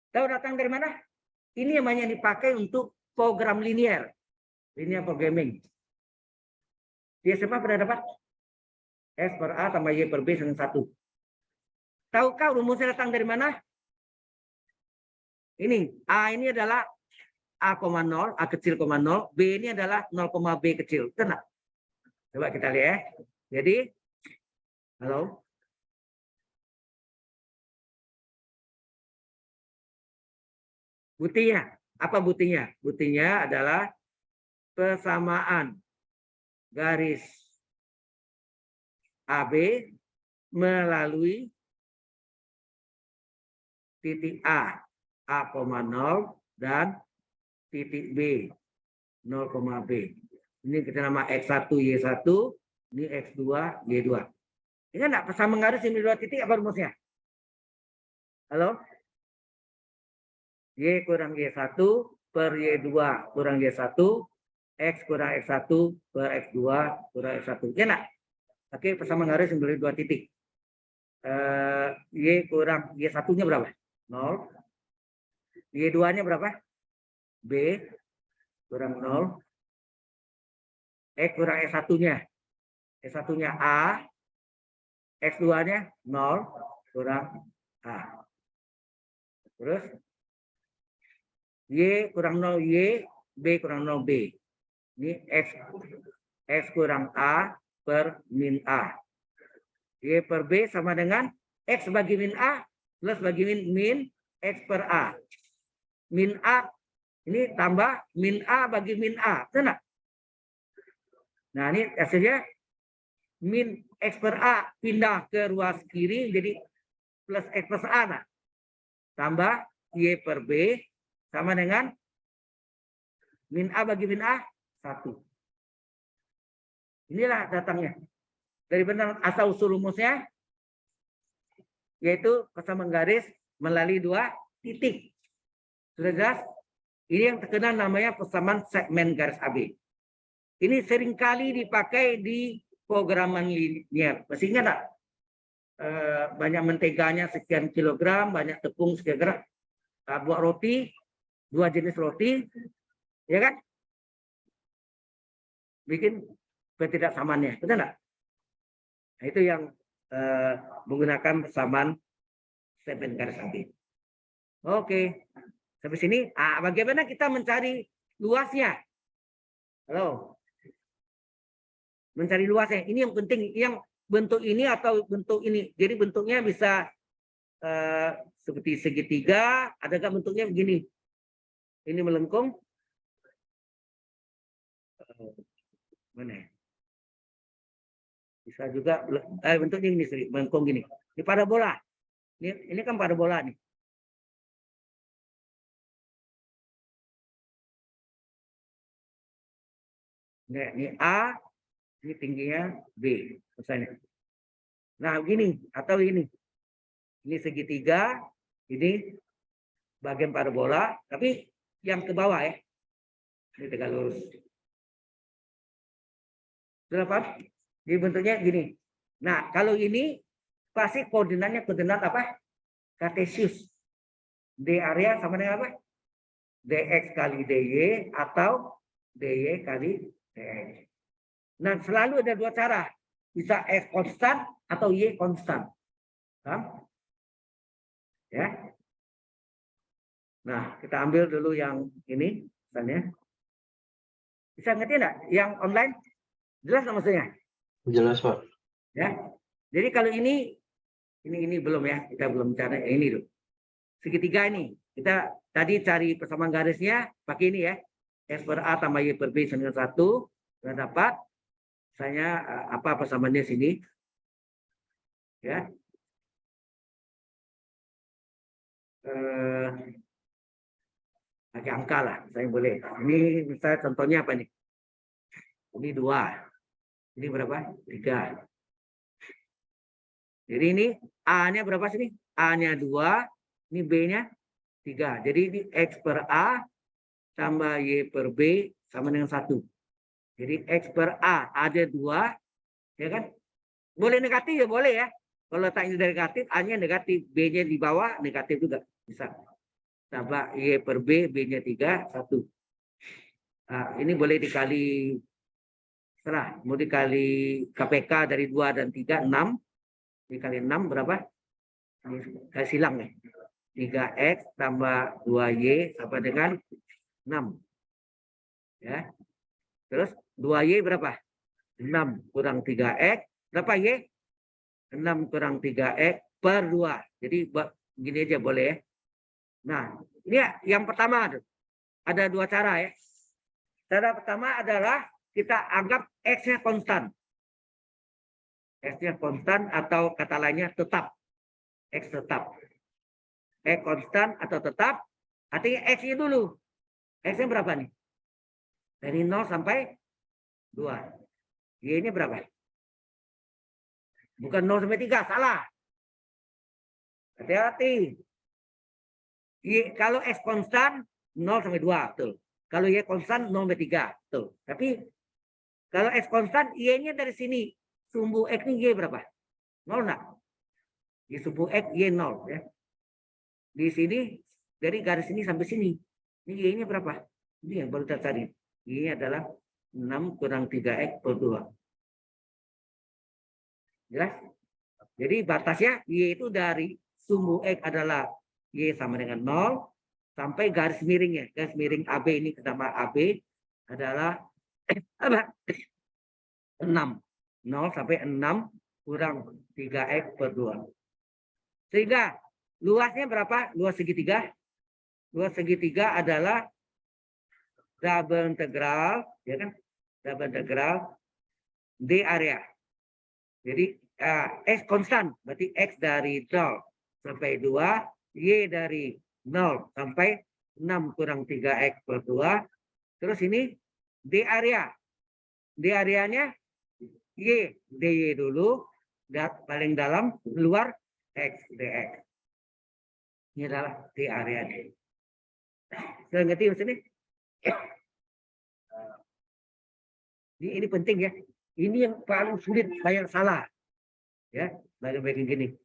Tahu datang dari mana? Ini namanya dipakai untuk program linear. Linear programming. Dia semua pernah dapat? X per A tambah Y per B sama 1. Tahukah rumusnya datang dari mana? Ini. A ini adalah A,0, A kecil, 0. B ini adalah 0, B kecil. Tenang. Coba kita lihat ya. Jadi, halo. Buktinya. Apa buktinya? Buktinya adalah persamaan garis AB melalui titik A, A,0 dan titik B, 0, B. Ini kita nama X1, Y1, ini X2, Y2. Ingat enggak persamaan garis ini 2 titik apa rumusnya? Halo? Y kurang Y1 per Y2 kurang Y1, X kurang X1 per X2 kurang X1. Ya enggak? Oke, persamaan garis yang 2 titik. Y kurang Y1-nya berapa? 0. Y2-nya berapa? B kurang 0. X kurang X1-nya. X1-nya A. X2-nya 0. kurang A. Terus Y kurang 0 Y, B kurang 0 B. Ini X kurang A per min A. Y per B sama dengan X bagi min A plus bagi min X per A. Min A ini tambah min A bagi min A. Benar? Nah ini hasilnya min X per A pindah ke ruas kiri jadi plus X plus A. Nah. Tambah Y per B sama dengan min A bagi min A 1. Inilah datangnya. Dari benar asal usul rumusnya yaitu persamaan garis melalui 2 titik. Sudah jelas? Ini yang terkenal namanya persamaan segmen garis AB. Ini seringkali dipakai di programan linier. Masih ingat tak? Banyak menteganya sekian kilogram, banyak tepung sekian gram. Buat roti, 2 jenis roti, ya kan? Bikin ketidaksamannya, betul nggak? Nah, itu yang menggunakan persamaan segmen garis AB. Oke, sampai sini. Bagaimana kita mencari luasnya? Halo, mencari luasnya. Ini yang penting, yang bentuk ini atau bentuk ini. Jadi bentuknya bisa seperti segitiga, adakah bentuknya begini? Ini melengkung. Mana ya? Bisa juga bentuknya ini melengkung gini. Ini parabola. Ini kan parabola nih. Ini A, ini tingginya B, misalnya. Nah, begini atau ini. Ini segitiga, ini bagian parabola, tapi yang ke bawah ya. Ini tegak lurus. Sudah paham? Jadi bentuknya gini. Nah, kalau ini pasti koordinatnya koordinat apa? Kartesius. D area sama dengan apa? Dx kali dy atau dy kali dx. Nah, selalu ada 2 cara. Bisa x konstan atau y konstan. Paham? Ya. Nah, kita ambil dulu yang ini, misalnya. Bisa ngerti enggak? Yang online? Jelas nggak maksudnya? Jelas, Pak. Ya. Jadi kalau ini belum ya, kita belum cara ini dulu. Segitiga ini, kita tadi cari persamaan garisnya pakai ini ya. S per A tambah Y per B sama dengan 1. Sudah dapat. Misalnya apa persamaannya sini? Ya. Pakai angka lah, saya boleh. Ini misalnya contohnya apa nih? Ini 2. Ini berapa? 3. Jadi ini A-nya berapa sini? A-nya 2, ini B-nya 3. Jadi ini X per A tambah Y per B sama dengan 1. Jadi X per A ada 2, ya kan? Boleh negatif ya boleh ya. Kalau letaknya negatif, A-nya negatif, B-nya di bawah negatif juga bisa. Tambah Y per B, B-nya 3, 1. Nah, ini boleh dikali, serah, mau dikali KPK dari 2 dan 3, 6. Dikali 6 berapa? Kali silang ya. 3X tambah 2Y sama dengan 6. Ya. Terus 2Y berapa? 6 kurang 3X. Berapa Y? 6 kurang 3X per 2. Jadi begini aja boleh ya. Nah, ini yang pertama. Ada 2 cara ya. Cara pertama adalah kita anggap X-nya konstan. X-nya konstan atau kata lainnya tetap. X tetap. X konstan atau tetap. Artinya X-nya dulu. X-nya berapa nih? Dari 0 sampai 2. Y-nya berapa? Bukan 0 sampai 3, salah. Hati-hati. Kalau X konstan 0 sampai 2, betul. Kalau Y konstan 0 sampai 3, betul. Tapi kalau X konstan, Y-nya dari sini. Sumbu X ini Y berapa? 0 enggak? Di sumbu X Y 0 ya. Di sini dari garis ini sampai sini. Ini Y-nya berapa? Ini yang baru kita cari. Y-nya adalah 6 kurang 3X per 2. Jelas? Jadi batasnya Y itu dari sumbu X adalah Y sama dengan 0 sampai garis miringnya. Garis miring AB ini sama AB adalah apa? 6. 0 sampai 6 kurang 3X per 2. Sehingga luasnya berapa? Luas segitiga. Luas segitiga adalah double integral, ya kan? Double integral D area. Jadi X konstan, berarti X dari 0 sampai 2, Y dari 0 sampai 6 kurang 3X per 2. Terus ini D area. D areanya Y, DY dulu, paling dalam, luar X, DX. Ini adalah D area D. Sudah ngerti maksudnya? Ini penting ya. Ini yang paling sulit, banyak salah. Ya, bagian gini.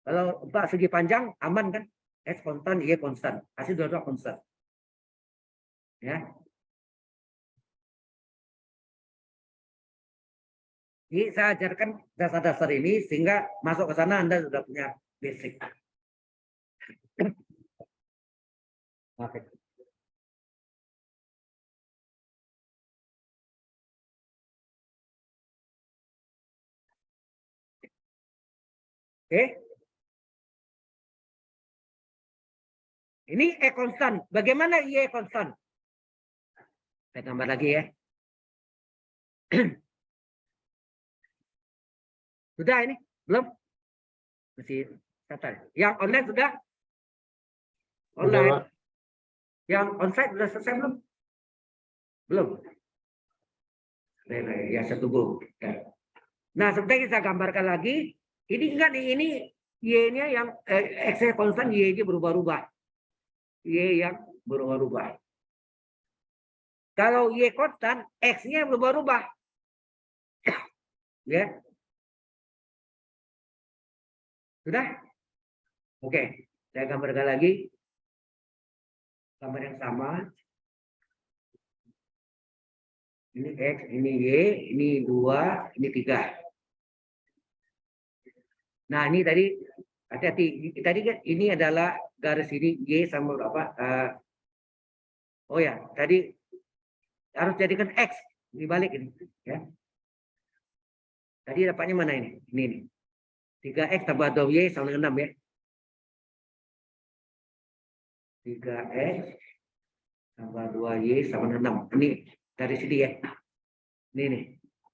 Kalau segi panjang aman kan? S konstan, Y konstan. Hasil dua-dua konstan. Ya. Ini saya ajarkan dasar-dasar ini sehingga masuk ke sana Anda sudah punya basic. Oke. Oke. Ini E konstan. Bagaimana Y konstan? Saya tambah lagi ya. Sudah ini? Belum? Masih catat. Yang online sudah? Online. Udah, Pak. Yang onsite sudah selesai belum? Belum. Ya, saya tunggu. Nah, sebentar saya gambarkan lagi. Ini enggak nih, ini Y-nya yang X-nya konstan, Y-nya berubah-ubah. Y yang berubah-ubah. Kalau Y konstan, X-nya berubah-ubah. Ya. Sudah? Oke, saya gambarkan lagi. Gambar yang sama. Ini X, ini Y, ini 2, ini 3. Nah, ini tadi hati-hati. Tadi kan ini adalah garis ini Y sama berapa? Oh ya, tadi harus jadikan X dibalik ini, ya. Tadi dapatnya mana ini? Ini nih. 3X tambah 2Y sama dengan 6 ya. 3X tambah 2Y sama dengan 6. Ini dari sini ya. Ini nih.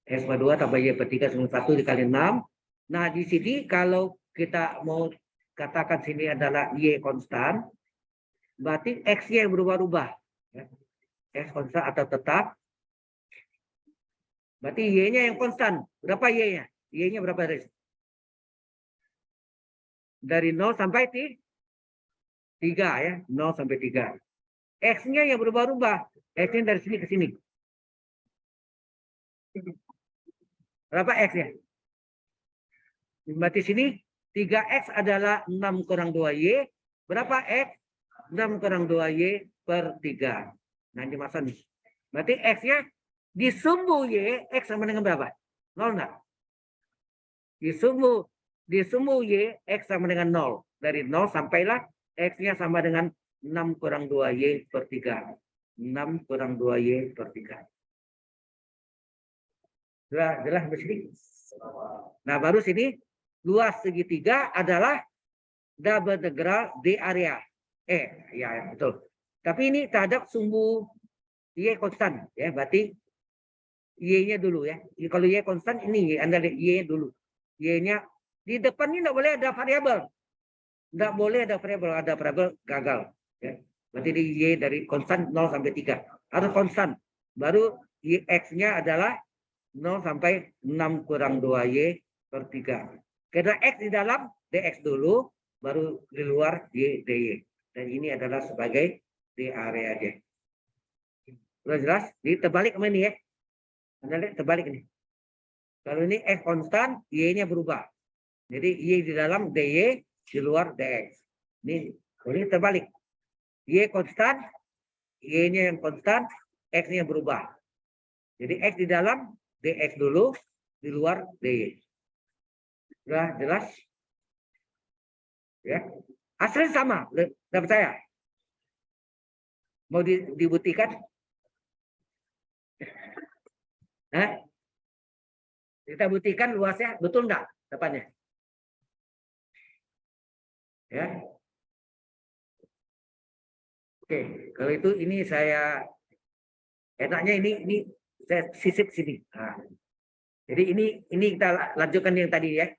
X per 2 tambah Y per 3 sama 1 dikali 6. Nah, di sini kalau kita mau katakan sini adalah Y konstan, berarti X-nya yang berubah-ubah. Ya. X konstan atau tetap. Berarti Y-nya yang konstan. Berapa Y-nya? Y-nya berapa dari 0 sampai 3 ya. 0 sampai 3. X-nya yang berubah-ubah. X-nya dari sini ke sini. Berapa X-nya? Berarti sini 3X adalah 6 kurang 2Y. Berapa X? 6 kurang 2Y per 3. Nah, ini masa nih. Berarti X-nya di sumbu Y, X sama dengan berapa? 0 enggak? Di sumbu Y, X sama dengan 0. Dari 0 sampailah X-nya sama dengan 6 kurang 2Y per 3. 6 kurang 2Y per 3. Jelas di sini? Nah, baru sini luas segitiga adalah double integral D area. Ya betul. Tapi ini terhadap sumbu Y konstan ya, berarti Y-nya dulu ya. Kalau Y konstan ini Anda lihat Y dulu. Y-nya di depan ini tidak boleh ada variabel. Tidak boleh ada variabel gagal ya. Berarti di Y dari konstan 0 sampai 3 harus konstan. Baru X-nya adalah 0 sampai 6 kurang 2Y per 3. Karena X di dalam, DX dulu, baru di luar Y, DY. Dan ini adalah sebagai D area D. Sudah jelas? Jadi terbalik sama ini ya. Anda lihat terbalik ini. Kalau ini X konstan, Y-nya berubah. Jadi Y di dalam DY, di luar DX. Ini terbalik. Y konstan, Y-nya yang konstan, X-nya berubah. Jadi X di dalam, DX dulu, di luar DY. Sudah jelas? Ya. Hasilnya sama, udah percaya? Mau dibuktikan? Kita buktikan luasnya betul enggak depannya? Ya. Oke, kalau itu ini saya enaknya ini saya sisip sini. Nah, jadi ini kita lanjutkan yang tadi ya.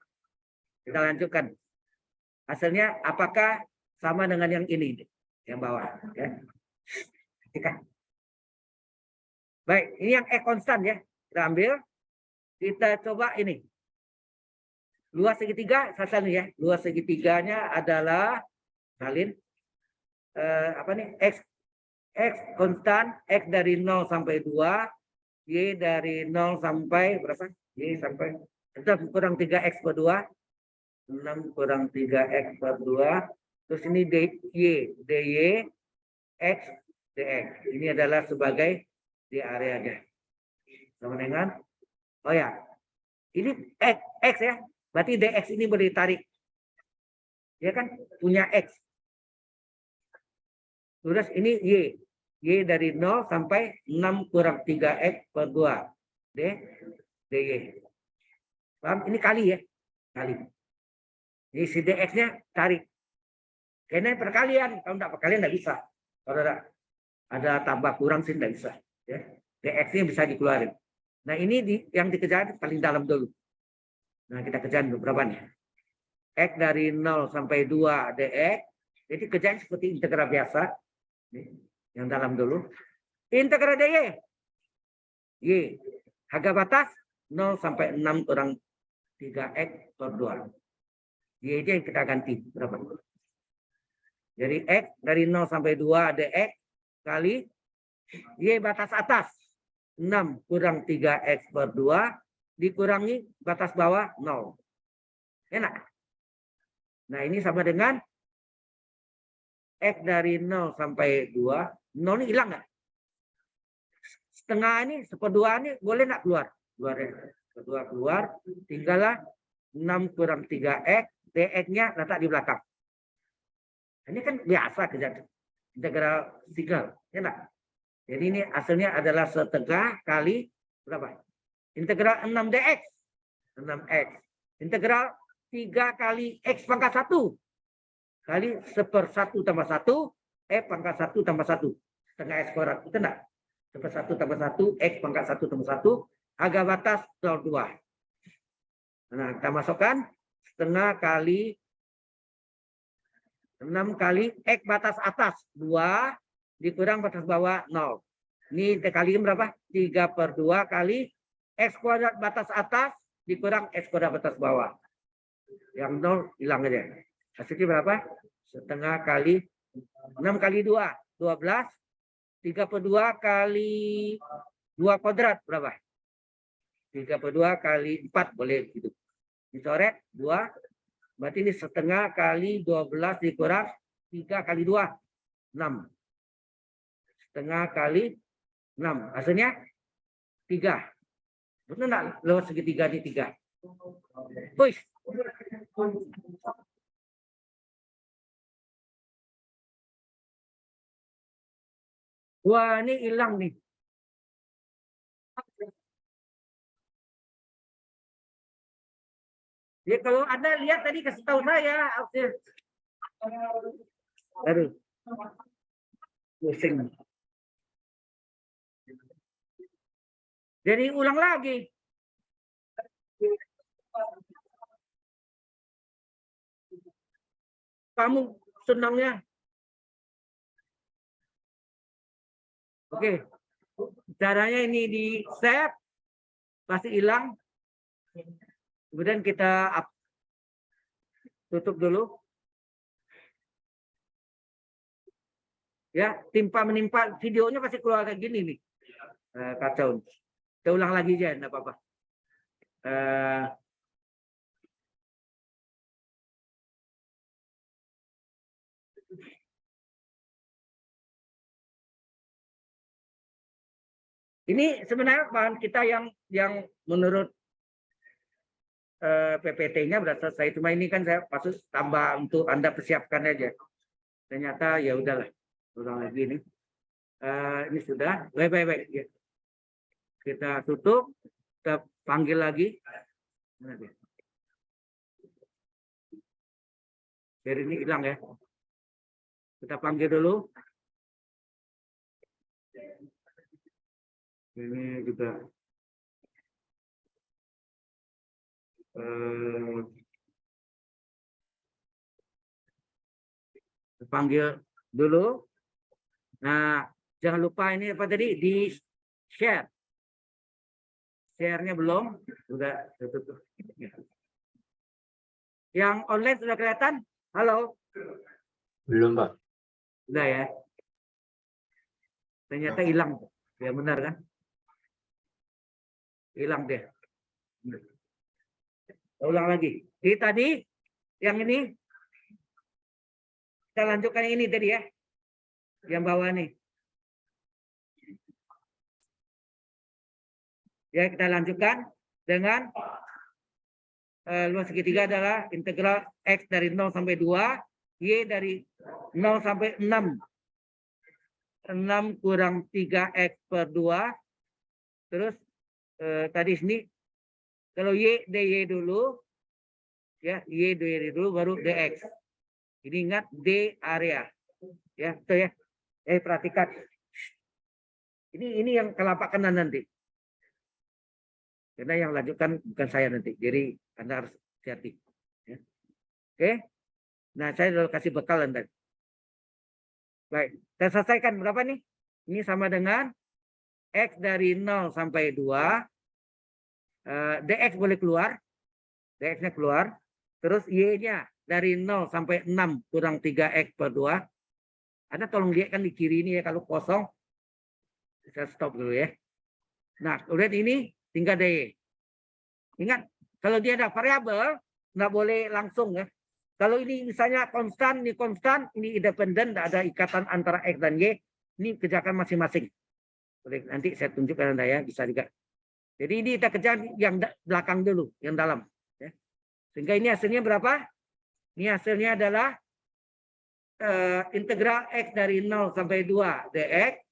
Kita lanjutkan. Hasilnya apakah sama dengan yang ini yang bawah ya. Baik, ini yang konstan ya. Kita ambil, kita coba ini. Luas segitiga salah ya. Luas segitiganya adalah salin apa nih? X konstan, X dari 0 sampai 2, Y dari 0 sampai berapa? Y sampai kita kurang 3X per 2. 6 kurang 3X per 2. Terus ini DY, X, DX. Ini adalah sebagai di areanya. Sama dengan, oh ya, ini X ya. Berarti DX ini boleh ditarik. Ya kan? Punya X. Terus ini Y. Y dari 0 sampai 6 kurang 3X per 2. DY. Paham? Ini kali ya. Kali. Jadi si DX-nya tarik. Karena perkalian. Kalau tidak perkalian tidak bisa. Kalau ada tambah kurang sih tidak bisa. Ya. DX-nya bisa dikeluarin. Nah ini yang dikejar paling dalam dulu. Nah kita kejar beberapa nih. X dari 0 sampai 2 DX. Jadi kerjaan seperti integral biasa. Yang dalam dulu. Integral DY. Y. Harga batas 0 sampai 6 kurang 3X per 2. Y yang kita ganti. Berapa? Jadi X dari 0 sampai 2 DX kali Y batas atas 6 kurang 3X per 2 dikurangi batas bawah 0. Enak. Nah ini sama dengan X dari 0 sampai 2. 0 ini hilang nggak? Setengah ini, seperdua ini boleh nggak keluar? Keluar ya. Kedua keluar. Tinggallah 6 kurang 3X. DX-nya letak di belakang. Ini kan biasa kejadian. Integral single. Ya enggak? Jadi ini hasilnya adalah setengah kali berapa? Integral 6dx. 6x. Integral 3 kali x pangkat 1. Kali 1/1 tambah 1. Pangkat 1 tambah 1. Setengah x kuadrat. Itu enggak? 1/1 tambah 1. X pangkat 1 tambah 1. Harga batas 0,2. Nah, kita masukkan setengah kali 6 kali X batas atas 2 dikurang batas bawah 0. Ini kali berapa? 3/2 kali X kuadrat batas atas dikurang X kuadrat batas bawah. Yang 0 hilang aja. Hasilnya berapa? Setengah kali 6 kali 2. 12. 3/2 kali 2 kuadrat berapa? 3/2 kali 4 boleh gitu. Dicoret 2. Berarti ini setengah kali 12 dikurang 3 kali 2. 6. Setengah kali 6. Hasilnya 3. Betul enggak? Lewat segitiga ini 3. Wih. Wah, ini hilang nih. Ya kalau Anda lihat tadi kasih tahu saya. Aduh. Pusing. Jadi ulang lagi. Kamu senangnya. Oke. Caranya ini di save. Pasti hilang. Kemudian kita tutup dulu. Ya, timpa menimpa videonya pasti keluar kayak gini nih. Kacau. Kita ulang lagi aja, enggak apa-apa. Ini sebenarnya bahan kita yang menurut PPT-nya sudah selesai. Cuma ini kan saya maksud tambah untuk Anda persiapkan aja. Ternyata ya udahlah. Ulang lagi nih. Ini sudah. Baik. Ya. Kita tutup. Kita panggil lagi. Jadi ini hilang ya. Kita panggil dulu. Ini juga. Panggil dulu. Nah, jangan lupa ini apa tadi di share. Share-nya belum, sudah tutup. Yang online sudah kelihatan? Halo? Belum, Pak. Sudah ya. Ternyata hilang. Ya benar kan? Hilang deh. Ulang lagi. Jadi tadi yang ini kita lanjutkan yang ini tadi ya. Yang bawah nih. Ya, kita lanjutkan dengan luas segitiga adalah integral X dari 0 sampai 2, Y dari 0 sampai 6. 6 kurang 3X per 2. Terus tadi sini, kalau Y, DY dulu, ya, Y, DY dulu, baru DX. Ini ingat, D area. Ya, betul ya. Perhatikan. Ini yang telapak kanan nanti. Karena yang lanjutkan bukan saya nanti. Jadi Anda harus hati-hati. Ya. Oke. Nah, saya sudah kasih bekal Anda. Baik. Kita selesaikan berapa nih? Ini sama dengan X dari 0 sampai 2. DX boleh keluar. DX-nya keluar. Terus Y-nya dari 0 sampai 6 kurang 3X per 2. Anda tolong lihat kan di kiri ini ya. Kalau kosong. Saya stop dulu ya. Nah, kemudian ini tinggal DY. Ingat, kalau dia ada variabel, nggak boleh langsung ya. Kalau ini misalnya konstan, ini independen, nggak ada ikatan antara X dan Y, ini kerjakan masing-masing. Nanti saya tunjukkan Anda ya, bisa juga. Jadi ini kita kerjakan yang belakang dulu, yang dalam. Ya. Sehingga ini hasilnya berapa? Ini hasilnya adalah integral X dari 0 sampai 2 dx.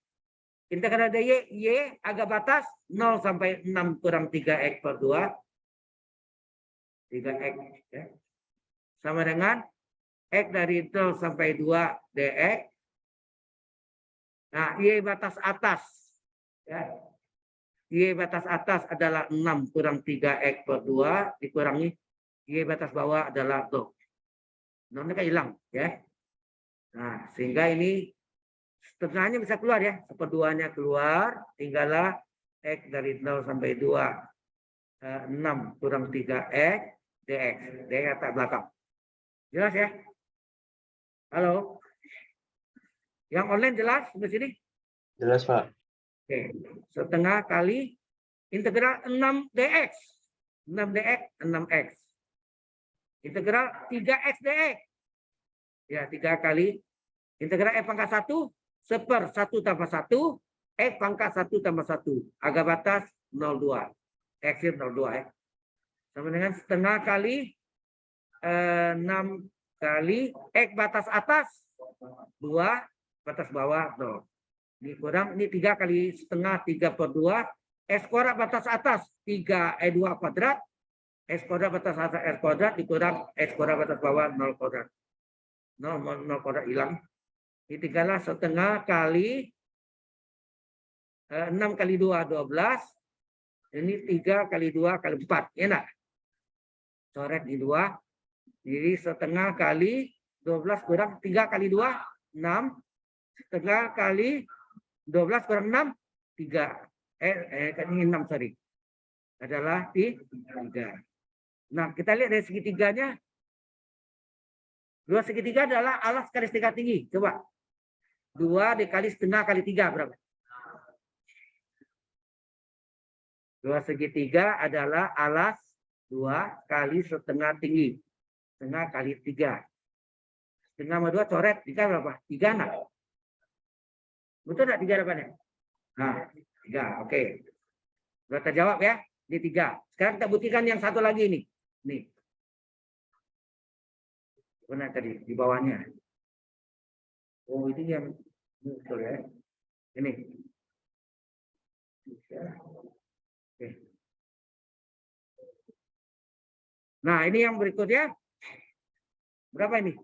Integral dy, y agak batas 0 sampai 6 kurang 3x per 2. 3x. Ya. Sama dengan x dari 0 sampai 2 dx. Nah, y batas atas. Ya. Y batas atas adalah 6 kurang 3x per 2. Dikurangi y batas bawah adalah 0. Nolnya kan hilang. Ya. Nah, sehingga ini setengahnya bisa keluar ya. Seperduanya keluar. Tinggallah x dari 0 sampai 2. 6 kurang 3x dx. Dx atas belakang. Jelas ya? Halo? Yang online jelas sampai sini? Jelas, Pak. Oke. Setengah kali integral 6 dx. 6 dx, 6x. Integral 3x dx. Ya, 3 kali integral f pangkat 1 seper 1 tambah 1 f pangkat 1 tambah 1 agak batas 0,2 x 0,2 ya. Sama dengan setengah kali 6 kali x batas atas 2 batas bawah 0. Ini kurang, ini 3 kali setengah 3 per 2 x kuadrat batas atas 3 2 kuadrat x kuadrat batas atas x kuadrat dikurang x kuadrat batas bawah 0 kuadrat. 0 kuadrat hilang. Ini tinggallah setengah kali 6 kali 2 12. Ini 3 kali 2 kali 4. Ya enggak? Coret di 2. Jadi setengah kali 12 kurang 3 kali 2 6. Setengah kali 12 kurang 6 3. Ini 6 sorry. Adalah 3. Nah, kita lihat dari segitiganya. Dua segitiga adalah alas kali setengah tinggi. Coba. 2 dikali setengah kali 3 berapa? 2 segitiga adalah alas 2 kali setengah tinggi. Setengah kali 3. Setengah sama 2 coret. 3 berapa? 3 enggak? Betul enggak 3 depannya? Nah, 3. Oke. Sudah terjawab ya. Ini 3. Sekarang kita buktikan yang satu lagi ini. Nih. Mana tadi di bawahnya? Oh, ini yang betul ya. Ini. Oke. Nah, ini yang berikutnya. Berapa ini?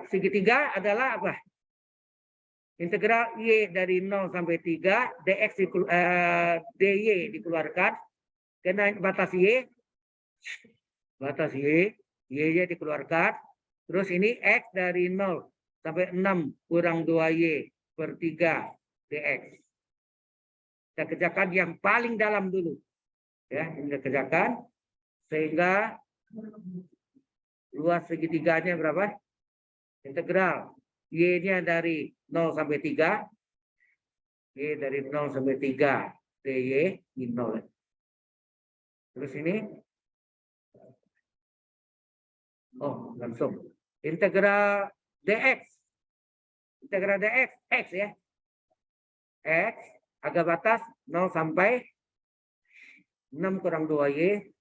Segitiga adalah apa? Integral Y dari 0 sampai 3, DY dikeluarkan. Karena batas Y, Y-nya dikeluarkan. Terus ini X dari 0 sampai 6 kurang 2Y per 3 DX. Kita kerjakan yang paling dalam dulu. Ya, ini kerjakan. Sehingga luas segitiganya berapa? Integral Y-nya dari 0 sampai 3. Y dari 0 sampai 3. DY di 0. Terus ini. Oh, langsung. Integral DX. Integral DX. X ya. X. Agak batas 0 sampai 6 kurang 2Y.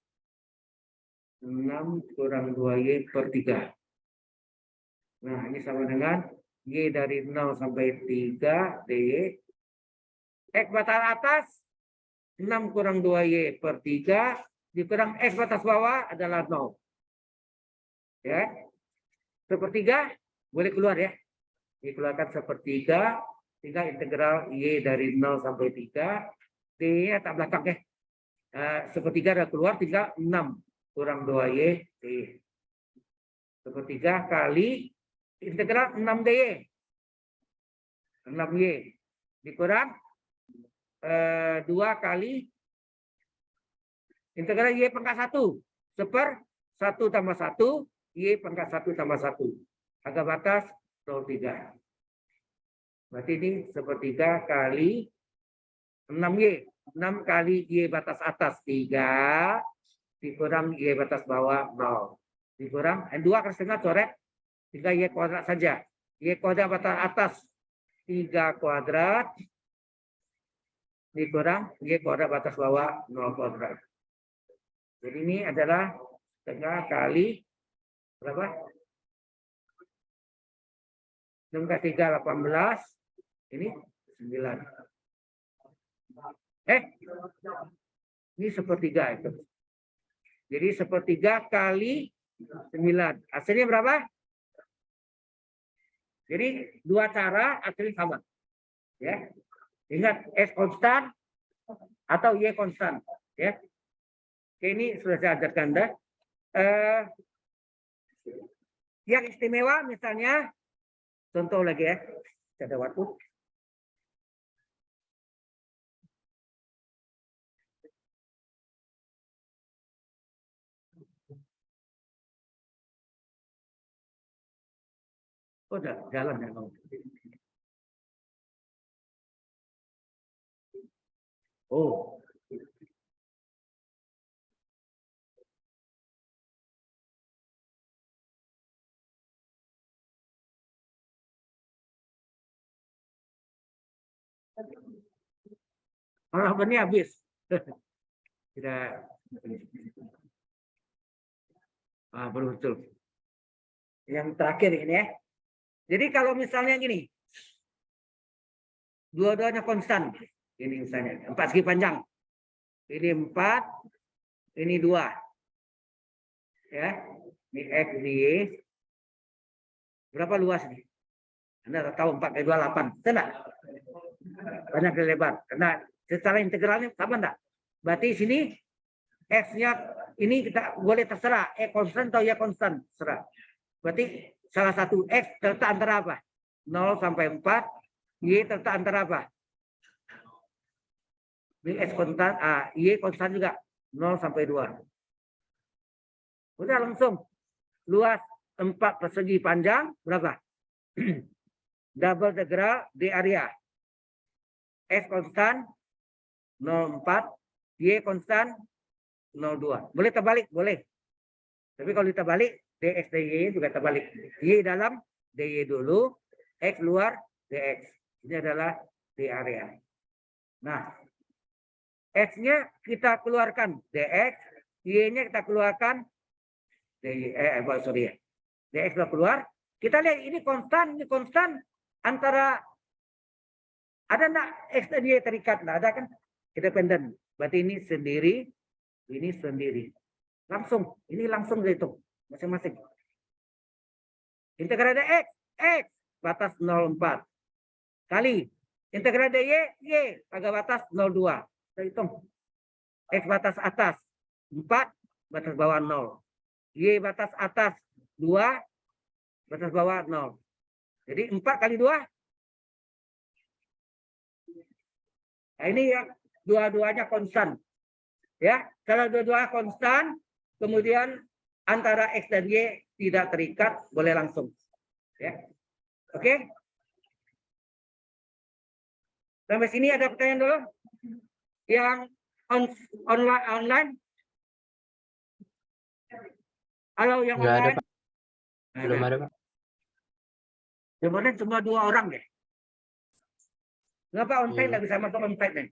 6 kurang 2Y per 3. Nah, ini sama dengan Y dari 0 sampai 3 DY. X batas atas 6 kurang 2Y per 3 dikurang X batas bawah adalah 0. Ya. Sepertiga boleh keluar ya. Dikeluarkan sepertiga sehingga integral Y dari 0 sampai 3 D-nya tak belakang ya. Sepertiga ada keluar tinggal 6 kurang 2Y D. Sepertiga kali integral 6DY. 6Y dikurang 2 kali integral Y pangkat 1 seper 1 tambah 1 Y pangkat 1 tambah 1. Agak batas 0,3. Berarti ini sepertiga kali 6Y. 6 kali Y batas atas 3 dikurang Y batas bawah 0. Dikurang 2 kali setengah coret 3 Y kuadrat saja. Y kuadrat batas atas 3 kuadrat dikurang Y kuadrat batas bawah 0 kuadrat. Jadi ini adalah setengah kali berapa? 6 kali 3 18. Ini 9. Ini sepertiga itu. Jadi sepertiga kali 9. Hasilnya berapa? Jadi dua cara hasilnya sama. Ya. Ingat S konstan atau Y konstan. Ya. Oke, ini sudah saya ajarkan Anda. Yang istimewa misalnya, contoh lagi ya. Ada waktu. Oh, udah jalan ya. Oh. Kalau ini habis. Tidak. Betul. Yang terakhir ini ya. Jadi kalau misalnya gini. Dua-duanya konstan. Ini misalnya 4 segi panjang. Ini 4, ini 2. Ya. Ini X, ini Y. Berapa luas nih? Anda tahu 4 kali 2 8. Benar? Banyak kali lebar. Karena secara integralnya sama enggak? Berarti sini X-nya ini kita boleh terserah. X konstan atau Y konstan. Terserah. Berarti salah satu X terletak antara apa? 0 sampai 4. Y terletak antara apa? Ini X konstan. Y konstan juga. 0 sampai 2. Udah langsung. Luas 4 persegi panjang. Berapa? Double integral D area. X konstan 0,4. Y konstan 0,2. Boleh terbalik? Boleh. Tapi kalau diterbalik, dx dy juga terbalik. Y dalam, dy dulu. X luar, dx. Ini adalah d area. Nah, X-nya kita keluarkan dx, Y-nya kita keluarkan sorry ya. Dx sudah keluar. Kita lihat ini konstan antara ada enggak X dan Y terikat? Nah, ada kan? Independen. Berarti ini sendiri, ini sendiri. Langsung, ini langsung dihitung masing-masing. Integral X, X batas 0,4 kali integral Y pada batas 0,2. Kita hitung. X batas atas 4, batas bawah 0. Y batas atas 2, batas bawah 0. Jadi 4 kali 2. Nah, ini yang dua-duanya konstan. Ya, kalau dua-duanya konstan, kemudian antara X dan Y tidak terikat, boleh langsung. Ya. Oke? Sampai sini ada pertanyaan dulu? Yang online? Halo, yang Nggak ada, online? Pak. Belum ada, Pak. Yang online cuma 2 orang deh. Kenapa onsite nggak bisa masuk onsite nih?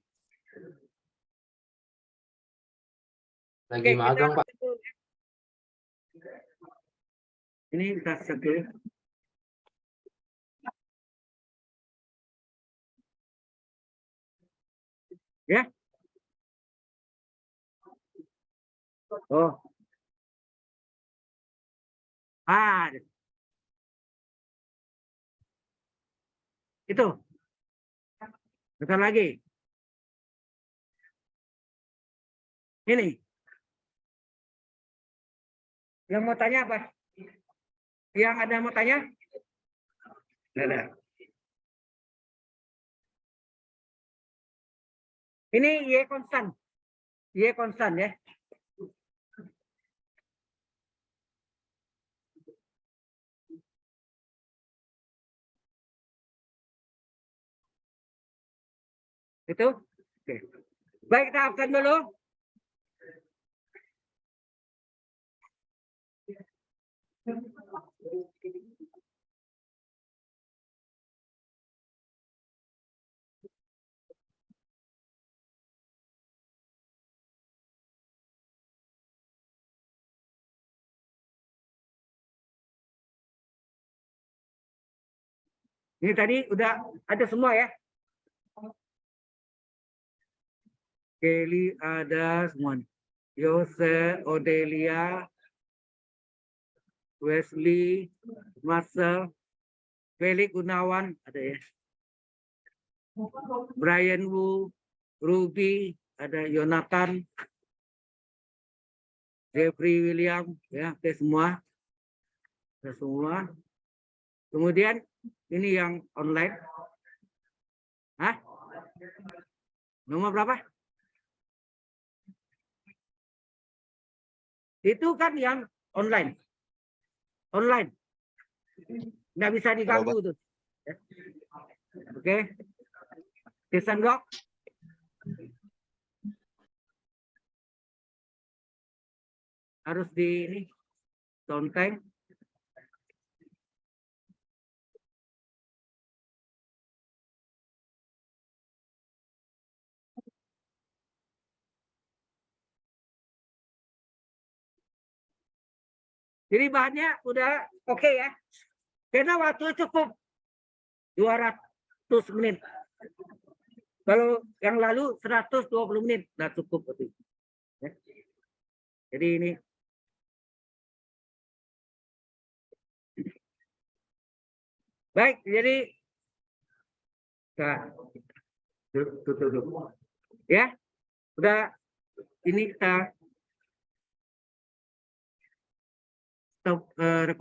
Lagi magang, Pak. Ini kita settle. Ya. Oh. Itu. Bentar lagi. Ini. Yang mau tanya apa? Yang ada mau tanya? Nggak ada. Ini Y konstan. Y konstan ya. Itu. Oke. Baik, kita absen dulu. Ini tadi udah ada semua ya. Kelly ada semua. Yose, Odelia, Wesley, Marcel, Felix Gunawan ada ya. Brian Wu, Ruby, ada Yonatan, Jeffrey William, ya, oke semua. Semua. Kemudian ini yang online. Hah? Nomor berapa? Itu kan yang online. Online. Nggak bisa diganggu tuh. Oke. Listen block. Harus di ini. Soundtank. Jadi bahannya udah oke ya. Karena waktu cukup 200 menit. Kalau yang lalu 120 menit, nah cukup. Ya. Jadi ini. Baik, jadi nah, tutup. Ya, udah ini kita stop